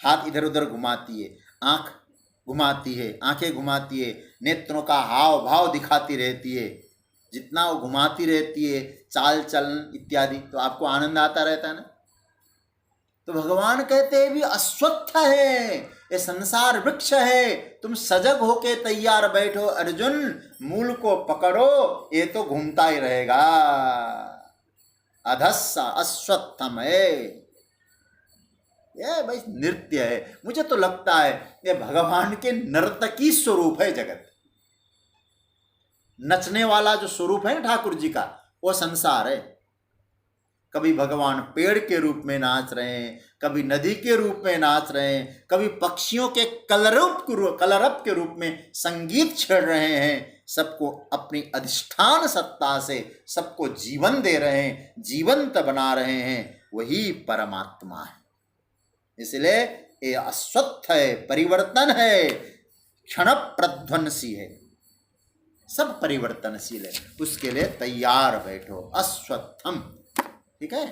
हाथ इधर उधर घुमाती है, आंख घुमाती है, आंखें घुमाती है, नेत्रों का हाव भाव दिखाती रहती है। जितना वो घुमाती रहती है, चाल चलन इत्यादि, तो आपको आनंद आता रहता है ना। तो भगवान कहते हैं भी अश्वत्थ है, ये संसार वृक्ष है, तुम सजग होके तैयार बैठो। अर्जुन, मूल को पकड़ो, ये तो घूमता ही रहेगा। अधस्सा अश्वत्थम है, ये भाई नृत्य है। मुझे तो लगता है ये भगवान के नर्तकी स्वरूप है जगत। नचने वाला जो स्वरूप है ठाकुर जी का, वो संसार है। कभी भगवान पेड़ के रूप में नाच रहे हैं, कभी नदी के रूप में नाच रहे हैं, कभी पक्षियों के कलरव के रूप में संगीत छेड़ रहे हैं। सबको अपनी अधिष्ठान सत्ता से सबको जीवन दे रहे हैं, जीवंत बना रहे हैं। वही परमात्मा है। इसलिए ये अश्वत्थ है, परिवर्तन है, क्षण प्रध्वंसी है, सब परिवर्तनशील है। उसके लिए तैयार बैठो। अश्वत्थम, ठीक है।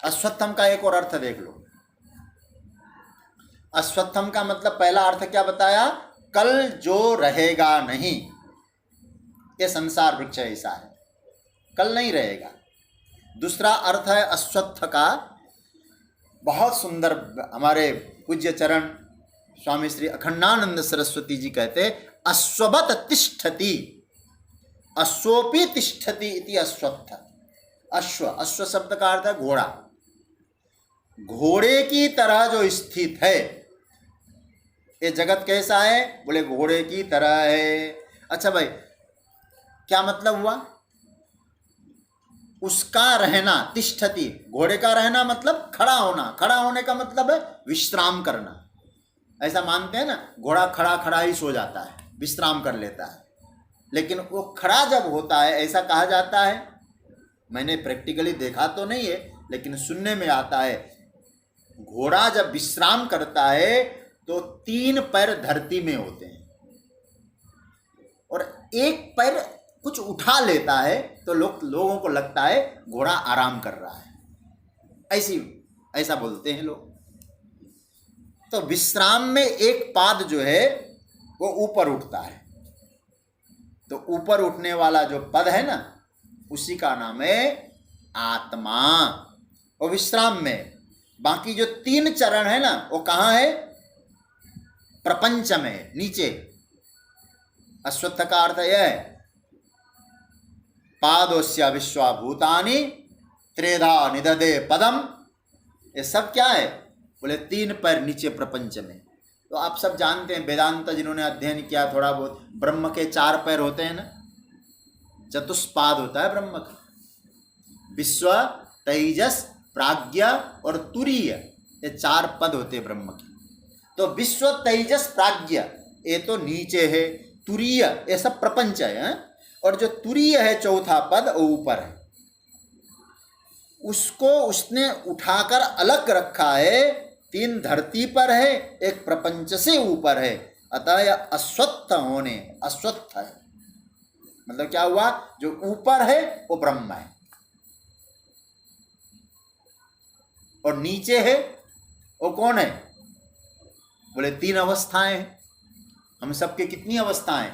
अश्वत्थम का एक और अर्थ देख लो। अश्वत्थम का मतलब पहला अर्थ क्या बताया? कल जो रहेगा नहीं। ये संसार वृक्ष ऐसा है, कल नहीं रहेगा। दूसरा अर्थ है अश्वत्थ का, बहुत सुंदर, हमारे पूज्य चरण स्वामी श्री अखंडानंद सरस्वती जी कहते, अश्ववत तिष्ठति, अश्वोपि तिष्ठति इति अश्वत्थ। अश्व, अश्व शब्द का अर्थ है घोड़ा। घोड़े की तरह जो स्थित है, ये जगत कैसा है? बोले घोड़े की तरह है। अच्छा भाई, क्या मतलब हुआ? उसका रहना, तिष्ठति, घोड़े का रहना मतलब खड़ा होना। खड़ा होने का मतलब है विश्राम करना। ऐसा मानते हैं ना, घोड़ा खड़ा खड़ा ही सो जाता है, विश्राम कर लेता है। लेकिन वो खड़ा जब होता है, ऐसा कहा जाता है, मैंने प्रैक्टिकली देखा तो नहीं है लेकिन सुनने में आता है, घोड़ा जब विश्राम करता है तो 3 पैर धरती में होते हैं और 1 पैर कुछ उठा लेता है तो लोगों को लगता है घोड़ा आराम कर रहा है। ऐसा बोलते हैं लोग। तो विश्राम में एक पाद जो है वो ऊपर उठता है, तो ऊपर उठने वाला जो पद है ना, उसी का नाम है आत्मा। और विश्राम में बाकी जो 3 चरण है ना, वो कहाँ है? प्रपंच में, नीचे। अश्वत्थ का अर्थ यह है, पादोस्य विश्वाभूतानि त्रेधा निदधे पदम। ये सब क्या है? बोले 3 पैर नीचे प्रपंच में। तो आप सब जानते हैं, वेदांत जिन्होंने अध्ययन किया थोड़ा बहुत, ब्रह्म के 4 पैर होते हैं ना, चतुष्पाद होता है ब्रह्म का। विश्व, तेजस, प्राज्ञ और तुरीय, ये 4 पद होते हैं ब्रह्म के। तो विश्व, तेजस, प्राज्ञ ये तो नीचे है, तुरीय ये सब प्रपंच है, और जो तुरीय है चौथा पद वो ऊपर है। उसको उसने उठाकर अलग रखा है। 3 धरती पर है, 1 प्रपंच से ऊपर है। अतः यह अश्वत्थ होने, अश्वत्थ है मतलब क्या हुआ? जो ऊपर है वो ब्रह्म है और नीचे है वो कौन है? बोले 3 अवस्थाएं हैं। हम सबके कितनी अवस्थाएं?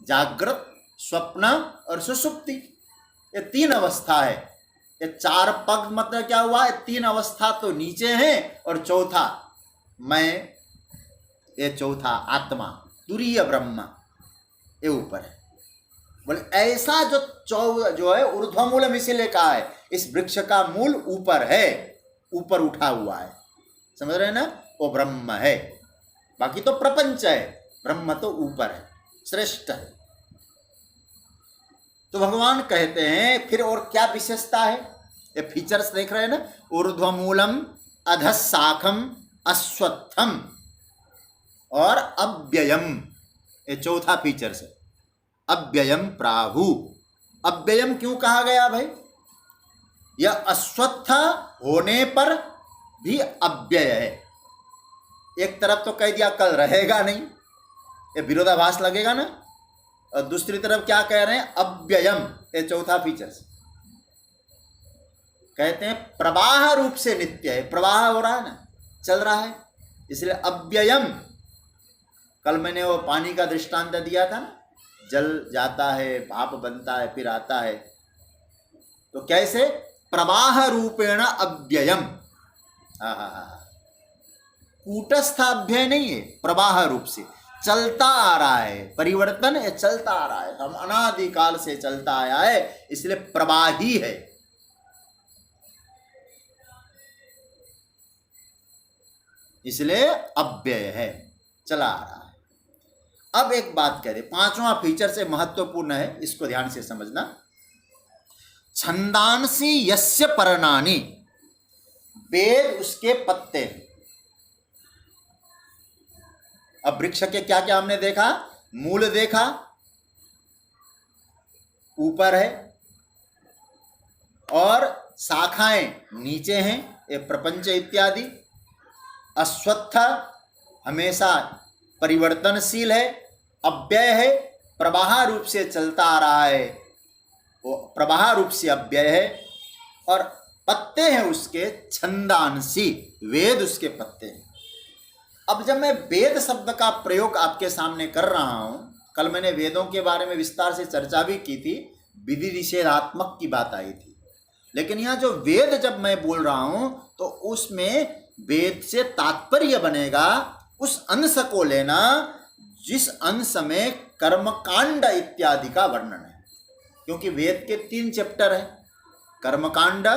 जागृत, स्वप्न और सुषुप्ति, ये 3 अवस्था है। ये 4 पग मतलब क्या हुआ? 3 अवस्था तो नीचे है और चौथा मैं, ये चौथा आत्मा, तुरीय ब्रह्म, ये ऊपर है। बोले ऐसा जो है ऊर्ध्वमूल में इसीलिए कहा है, इस वृक्ष का मूल ऊपर है, ऊपर उठा हुआ है, समझ रहे हैं ना? वो ब्रह्म है। बाकी तो प्रपंच है, ब्रह्म तो ऊपर है, श्रेष्ठ है। तो भगवान कहते हैं फिर और क्या विशेषता है? ये फीचर्स देख रहे हैं ना, ऊर्ध्वमूलम अधशाखम अश्वत्थम और अव्ययम, ये चौथा फीचर्स है। अव्ययम प्राहु। अव्ययम क्यों कहा गया भाई? यह अश्वत्थ होने पर भी अव्यय है। एक तरफ तो कह दिया कल रहेगा नहीं, ये विरोधाभास लगेगा ना, और दूसरी तरफ क्या कह रहे हैं? अव्ययम, ये चौथा फीचर्स। कहते हैं प्रवाह रूप से नित्य है, प्रवाह हो रहा है ना, चल रहा है, इसलिए अव्ययम। कल मैंने वो पानी का दृष्टांत दिया था ना, जल जाता है, भाप बनता है, फिर आता है, तो कैसे? प्रवाह रूपेण अव्ययम। कूटस्थ अव्यय नहीं है, प्रवाह रूप से चलता आ रहा है, परिवर्तन है, चलता आ रहा है, हम अनादिकाल से चलता आया है, इसलिए प्रवाही है। इसलिए अव्यय है, चला आ रहा है। अब एक बात कह रहे, 5वां फीचर से महत्वपूर्ण है, इसको ध्यान से समझना। छंदांसी यस्य पर्णानि, वेद उसके पत्ते हैं। अब वृक्ष के क्या क्या हमने देखा? मूल देखा, ऊपर है, और शाखाएं नीचे हैं, ये प्रपंच इत्यादि। अश्वत्थ हमेशा परिवर्तनशील है, अव्यय है, प्रवाह रूप से चलता आ रहा है, वो प्रवाह रूप से अव्यय है। और पत्ते हैं उसके छंदांसी, वेद उसके पत्ते हैं। अब जब मैं वेद शब्द का प्रयोग आपके सामने कर रहा हूं, कल मैंने वेदों के बारे में विस्तार से चर्चा भी की थी, विधि निषेधात्मक की बात आई थी। लेकिन यहाँ जो वेद जब मैं बोल रहा हूं तो उसमें वेद से तात्पर्य बनेगा उस अंश को लेना जिस अंश में कर्मकांड इत्यादि का वर्णन है। क्योंकि वेद के 3 चैप्टर हैं, कर्मकांड,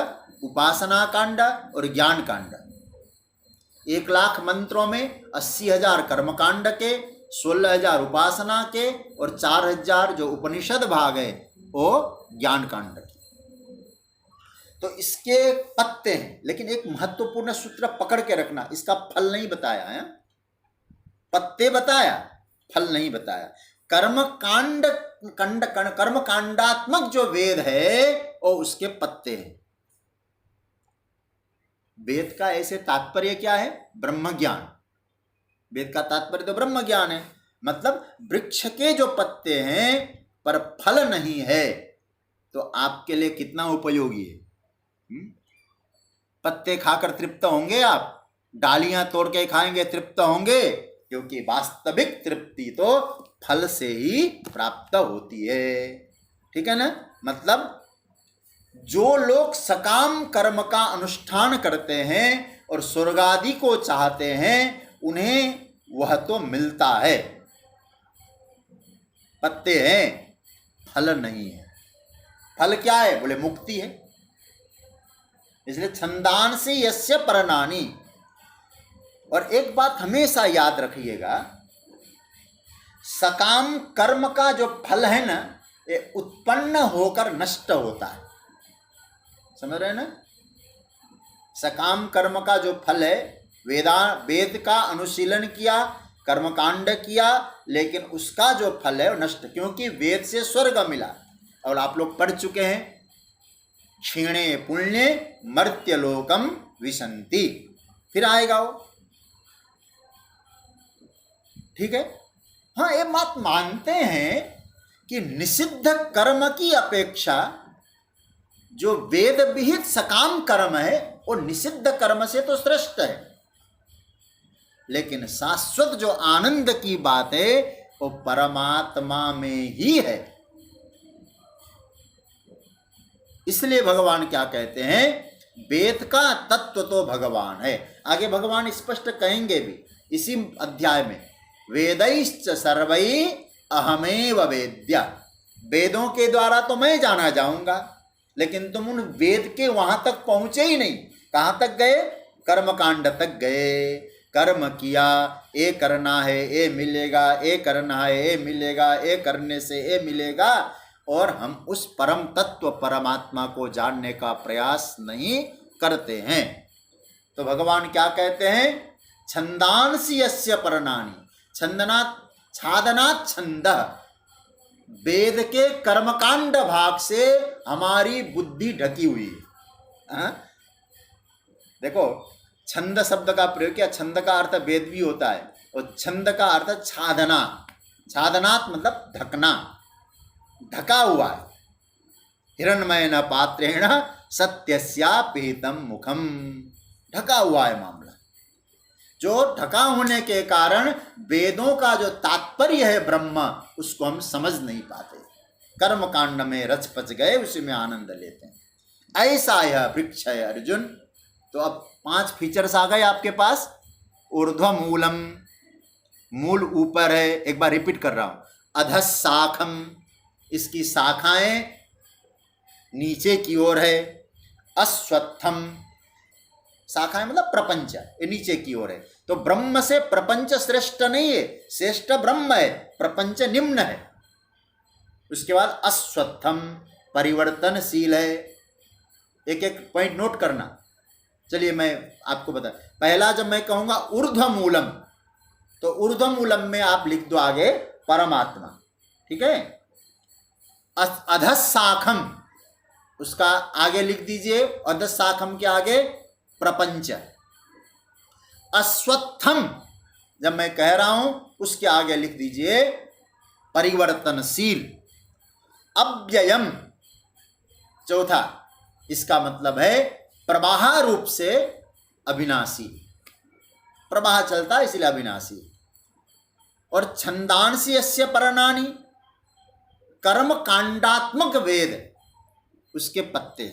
उपासना कांड और ज्ञान कांड। 1,00,000 मंत्रों में 80,000 कर्मकांड के, 16,000 उपासना के और 4,000 जो उपनिषद भाग है वो ज्ञान कांड के। तो इसके पत्ते हैं, लेकिन एक महत्वपूर्ण सूत्र पकड़ के रखना, इसका फल नहीं बताया है। पत्ते बताया, फल नहीं बताया। कर्मकांडात्मक जो वेद है वो उसके पत्ते हैं। वेद का ऐसे तात्पर्य क्या है? ब्रह्म ज्ञान। वेद का तात्पर्य तो ब्रह्म ज्ञान है। मतलब वृक्ष के जो पत्ते हैं पर फल नहीं है तो आपके लिए कितना उपयोगी है? पत्ते खाकर तृप्त होंगे आप? डालियां तोड़ के खाएंगे तृप्त होंगे? क्योंकि वास्तविक तृप्ति तो फल से ही प्राप्त होती है। ठीक है ना? मतलब जो लोग सकाम कर्म का अनुष्ठान करते हैं और स्वर्ग आदि को चाहते हैं उन्हें वह तो मिलता है। पत्ते हैं, फल नहीं है। फल क्या है? बोले मुक्ति है। इसलिए छंदांसि यस्य परनानि। और एक बात हमेशा याद रखिएगा, सकाम कर्म का जो फल है ना ये उत्पन्न होकर नष्ट होता है। समझ रहे हैं ना? सकाम कर्म का जो फल है, वेद का अनुशीलन किया, कर्मकांड किया, लेकिन उसका जो फल है वो नष्ट, क्योंकि वेद से स्वर्ग मिला। और आप लोग पढ़ चुके हैं, क्षीणे पुण्य मर्त्यलोकम विशन्ति, फिर आएगा वो। ठीक है? हाँ, ये बात मानते हैं कि निषिद्ध कर्म की अपेक्षा जो वेद विहित सकाम कर्म है वो निषिद्ध कर्म से तो श्रेष्ठ है, लेकिन शाश्वत जो आनंद की बात है वो परमात्मा में ही है। इसलिए भगवान क्या कहते हैं? वेद का तत्व तो भगवान है। आगे भगवान स्पष्ट कहेंगे भी इसी अध्याय में, वेदैश्च सर्वै अहमेव वेद्य। वेदों के द्वारा तो मैं जाना जाऊंगा, लेकिन तुम उन वेद के वहां तक पहुंचे ही नहीं। कहां तक गए? कर्मकांड तक गए। कर्म किया, ये करना है ये मिलेगा, ये करना है ये मिलेगा, ये करने से ये मिलेगा, और हम उस परम तत्व परमात्मा को जानने का प्रयास नहीं करते हैं। तो भगवान क्या कहते हैं? छंदांसि यस्य परनानि। छादनात् छंद। वेद के कर्मकांड भाग से हमारी बुद्धि ढकी हुई है। देखो, छंद शब्द का प्रयोग किया। छंद का अर्थ वेद भी होता है, और छंद का अर्थ छादना। छादनात् मतलब ढकना, ढका हुआ है। हिरण्मय न पात्रेण सत्यस्यापीतम मुखम। ढका हुआ है मामला। जो ढका होने के कारण वेदों का जो तात्पर्य है ब्रह्म, उसको हम समझ नहीं पाते। कर्म कांड में रच पच गए, उसी में आनंद लेते हैं। ऐसा यह वृक्ष है अर्जुन। तो अब 5 फीचर्स आ गए आपके पास। ऊर्ध्व मूलम, मूल ऊपर है। एक बार रिपीट कर रहा हूं। अधशाखम, इसकी शाखाएं नीचे की ओर है। अश्वत्थम, शाखाएं मतलब प्रपंच, ये नीचे की ओर है। तो ब्रह्म से प्रपंच श्रेष्ठ नहीं है, श्रेष्ठ ब्रह्म है, प्रपंच निम्न है। उसके बाद अश्वत्थम, परिवर्तनशील है। एक एक पॉइंट नोट करना। चलिए मैं आपको बता, पहला जब मैं कहूंगा ऊर्ध्व मूलम, तो ऊर्ध्व मूलम में आप लिख दो आगे परमात्मा। ठीक है? अधशाखम, उसका आगे लिख दीजिए, अधशाखम के आगे प्रपंच। अश्वत्थम जब मैं कह रहा हूं उसके आगे लिख दीजिए परिवर्तनशील। अव्ययम चौथा, इसका मतलब है प्रवाह रूप से अविनाशी। प्रवाह चलता है इसलिए अविनाशी। और छंदांसि यस्य परनानि, कर्म कांडात्मक वेद, उसके पत्ते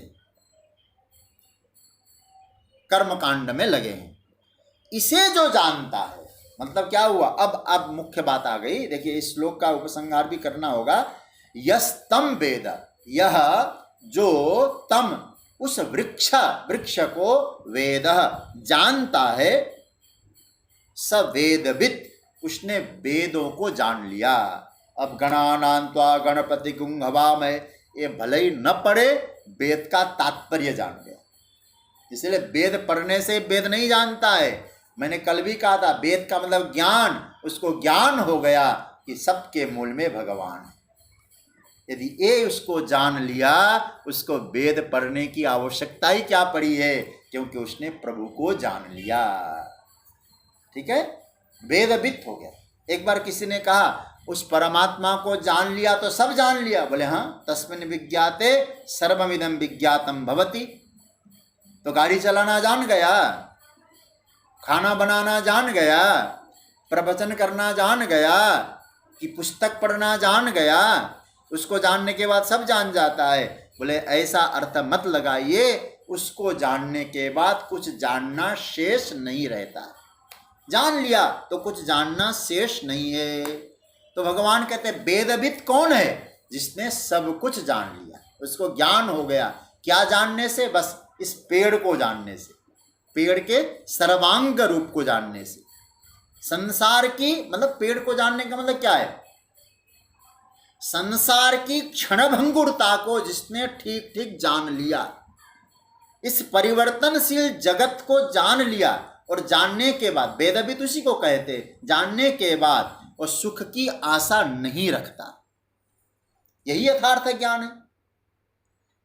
कर्म कांड में लगे हैं। इसे जो जानता है, मतलब क्या हुआ? अब मुख्य बात आ गई। देखिए, इस श्लोक का उपसंहार भी करना होगा। यस्तम वेद, यह जो तम, उस वृक्ष को वेद जानता है। स वेदवित्, उसने वेदों को जान लिया। अब गणानान्त्वा गणपति गुंहवामहे, ये भले ही न पढ़े, वेद का तात्पर्य जान गया। इसलिए वेद पढ़ने से वेद नहीं जानता है। मैंने कल भी कहा था, वेद का मतलब ज्ञान। उसको ज्ञान हो गया कि सबके मूल में भगवान है। यदि ये उसको जान लिया, उसको वेद पढ़ने की आवश्यकता ही क्या पड़ी है, क्योंकि उसने प्रभु को जान लिया। ठीक है, वेदवित् हो गया। एक बार किसी ने कहा, उस परमात्मा को जान लिया तो सब जान लिया। बोले हाँ, तस्मिन् विज्ञाते सर्वमिदं विज्ञातम भवति। तो गाड़ी चलाना जान गया, खाना बनाना जान गया, प्रवचन करना जान गया, कि पुस्तक पढ़ना जान गया। उसको जानने के बाद सब जान जाता है। बोले ऐसा अर्थ मत लगाइए, उसको जानने के बाद कुछ जानना शेष नहीं रहता। जान लिया तो कुछ जानना शेष नहीं है। तो भगवान कहते हैं वेदवित् कौन है, जिसने सब कुछ जान लिया, उसको ज्ञान हो गया। क्या जानने से? बस इस पेड़ को जानने से, पेड़ के सर्वांग रूप को जानने से। संसार की मतलब पेड़ को जानने का मतलब क्या है? संसार की क्षणभंगुरता को जिसने ठीक ठीक जान लिया, इस परिवर्तनशील जगत को जान लिया, और जानने के बाद वेदवित् उसी को कहते, जानने के बाद और सुख की आशा नहीं रखता। यही यथार्थ ज्ञान है।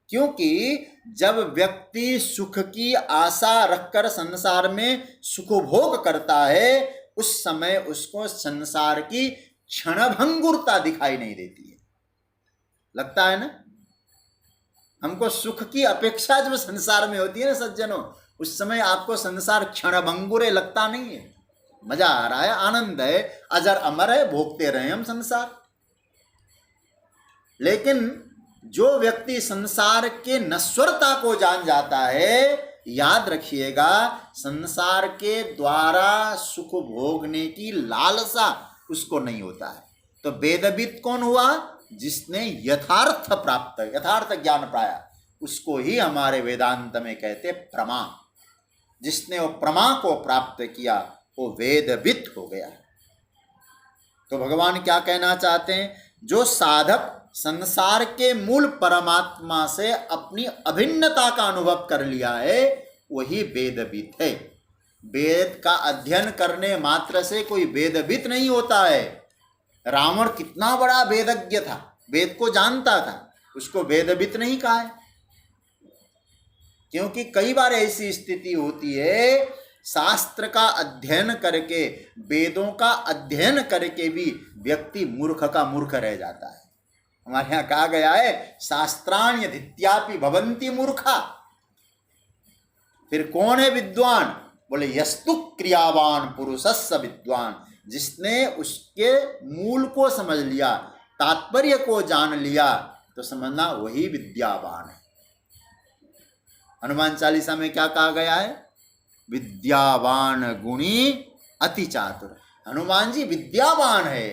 क्योंकि जब व्यक्ति सुख की आशा रखकर संसार में सुखभोग करता है, उस समय उसको संसार की क्षणभंगुरता दिखाई नहीं देती है। लगता है ना, हमको सुख की अपेक्षा जब संसार में होती है ना सज्जनों, उस समय आपको संसार क्षणभंगुर लगता नहीं है। मजा आ रहा है, आनंद है, अजर अमर है, भोगते रहे हम संसार। लेकिन जो व्यक्ति संसार के नश्वरता को जान जाता है, याद रखिएगा, संसार के द्वारा सुख भोगने की लालसा उसको नहीं होता है। तो वेदवित् कौन हुआ? जिसने यथार्थ प्राप्त, यथार्थ ज्ञान पाया, उसको ही हमारे वेदांत में कहते प्रमा। जिसने वो प्रमा को प्राप्त किया वो वेदवित् हो गया। तो भगवान क्या कहना चाहते हैं? जो साधक संसार के मूल परमात्मा से अपनी अभिन्नता का अनुभव कर लिया है, वही वेदवित् है। वेद का अध्ययन करने मात्र से कोई वेदवित् नहीं होता है। रावण कितना बड़ा वेदज्ञ था, वेद को जानता था, उसको वेदवित् नहीं कहा है। क्योंकि कई बार ऐसी स्थिति होती है, शास्त्र का अध्ययन करके, वेदों का अध्ययन करके भी व्यक्ति मूर्ख का मूर्ख रह जाता है। हमारे यहाँ कहा गया है, शास्त्राण्यधीत्यापि भवन्ति मूर्खा। फिर कौन है विद्वान? बोले यस्तु क्रियावान पुरुषस्य विद्वान। जिसने उसके मूल को समझ लिया, तात्पर्य को जान लिया, तो समझना वही विद्यावान है। हनुमान चालीसा में क्या कहा गया है? विद्यावान गुणी अति चातुर। हनुमान जी विद्यावान है,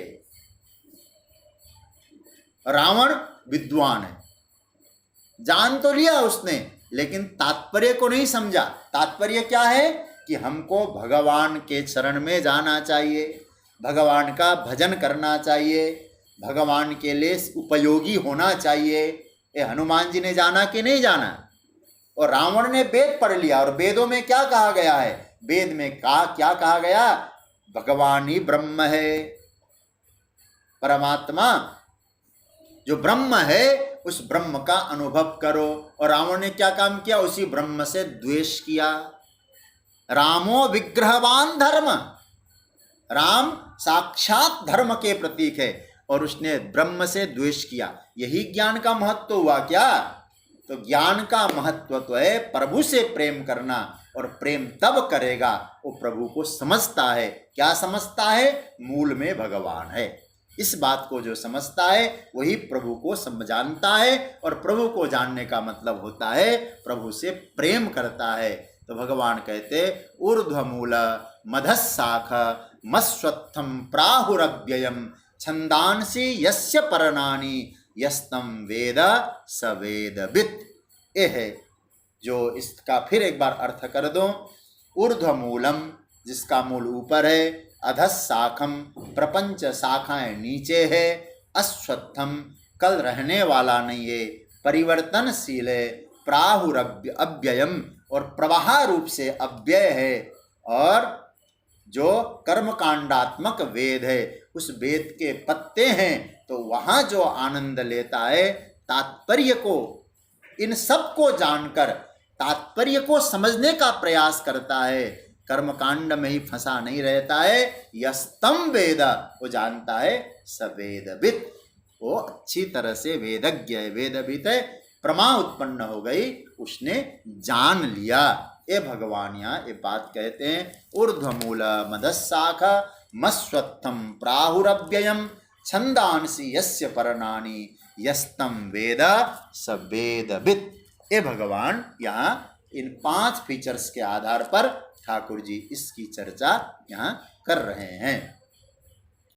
रावण विद्वान है। जान तो लिया उसने, लेकिन तात्पर्य को नहीं समझा। तात्पर्य क्या है? कि हमको भगवान के चरण में जाना चाहिए, भगवान का भजन करना चाहिए, भगवान के लिए उपयोगी होना चाहिए। ये हनुमान जी ने जाना कि नहीं जाना? और रावण ने वेद पढ़ लिया, और वेदों में क्या कहा गया है? वेद में क्या कहा गया? भगवान ही ब्रह्म है। परमात्मा जो ब्रह्म है, उस ब्रह्म का अनुभव करो। और रावण ने क्या काम किया? उसी ब्रह्म से द्वेष किया। रामो विग्रहवान धर्म, राम साक्षात धर्म के प्रतीक है, और उसने ब्रह्म से द्वेष किया। यही ज्ञान का महत्व हुआ क्या? तो ज्ञान का महत्व तो है प्रभु से प्रेम करना, और प्रेम तब करेगा वो प्रभु को समझता है। क्या समझता है? मूल में भगवान है। इस बात को जो समझता है वही प्रभु को जानता है, और प्रभु को जानने का मतलब होता है प्रभु से प्रेम करता है। तो भगवान कहते ऊर्ध्वमूल मधस्साख मस्वत्थम प्राहुरव्ययम छंदांसि यस्य पर्णानि यस्तम वेद स वेदवित्। ये है जो इसका फिर एक बार अर्थ कर दो। ऊर्ध्वमूलम जिसका मूल ऊपर है, अधस शाखम प्रपंच शाखाएं नीचे है, अश्वत्थम कल रहने वाला नहीं है, परिवर्तनशील है, प्राहुरव्य अव्ययम और प्रवाह रूप से अव्यय है, और जो कर्मकांडात्मक वेद है उस वेद के पत्ते हैं, तो वहाँ जो आनंद लेता है तात्पर्य को, इन सब को जानकर तात्पर्य को समझने का प्रयास करता है, कर्मकांड में ही फंसा नहीं रहता है। यस्तम वेद, वो जानता है सवेदवित, वो अच्छी तरह से वेदज्ञ है, वेदवित है, प्रमा उत्पन्न हो गई, उसने जान लिया। ये भगवान यहाँ ये बात कहते हैं, ऊर्ध्वमूल मदशाखा मस्वत्थम प्राहुरव्ययम छंदांसी यस्य पर्णानि यस्तम वेद स वेदवित्। ये भगवान यहाँ इन 5 फीचर्स के आधार पर ठाकुर जी इसकी चर्चा यहाँ कर रहे हैं।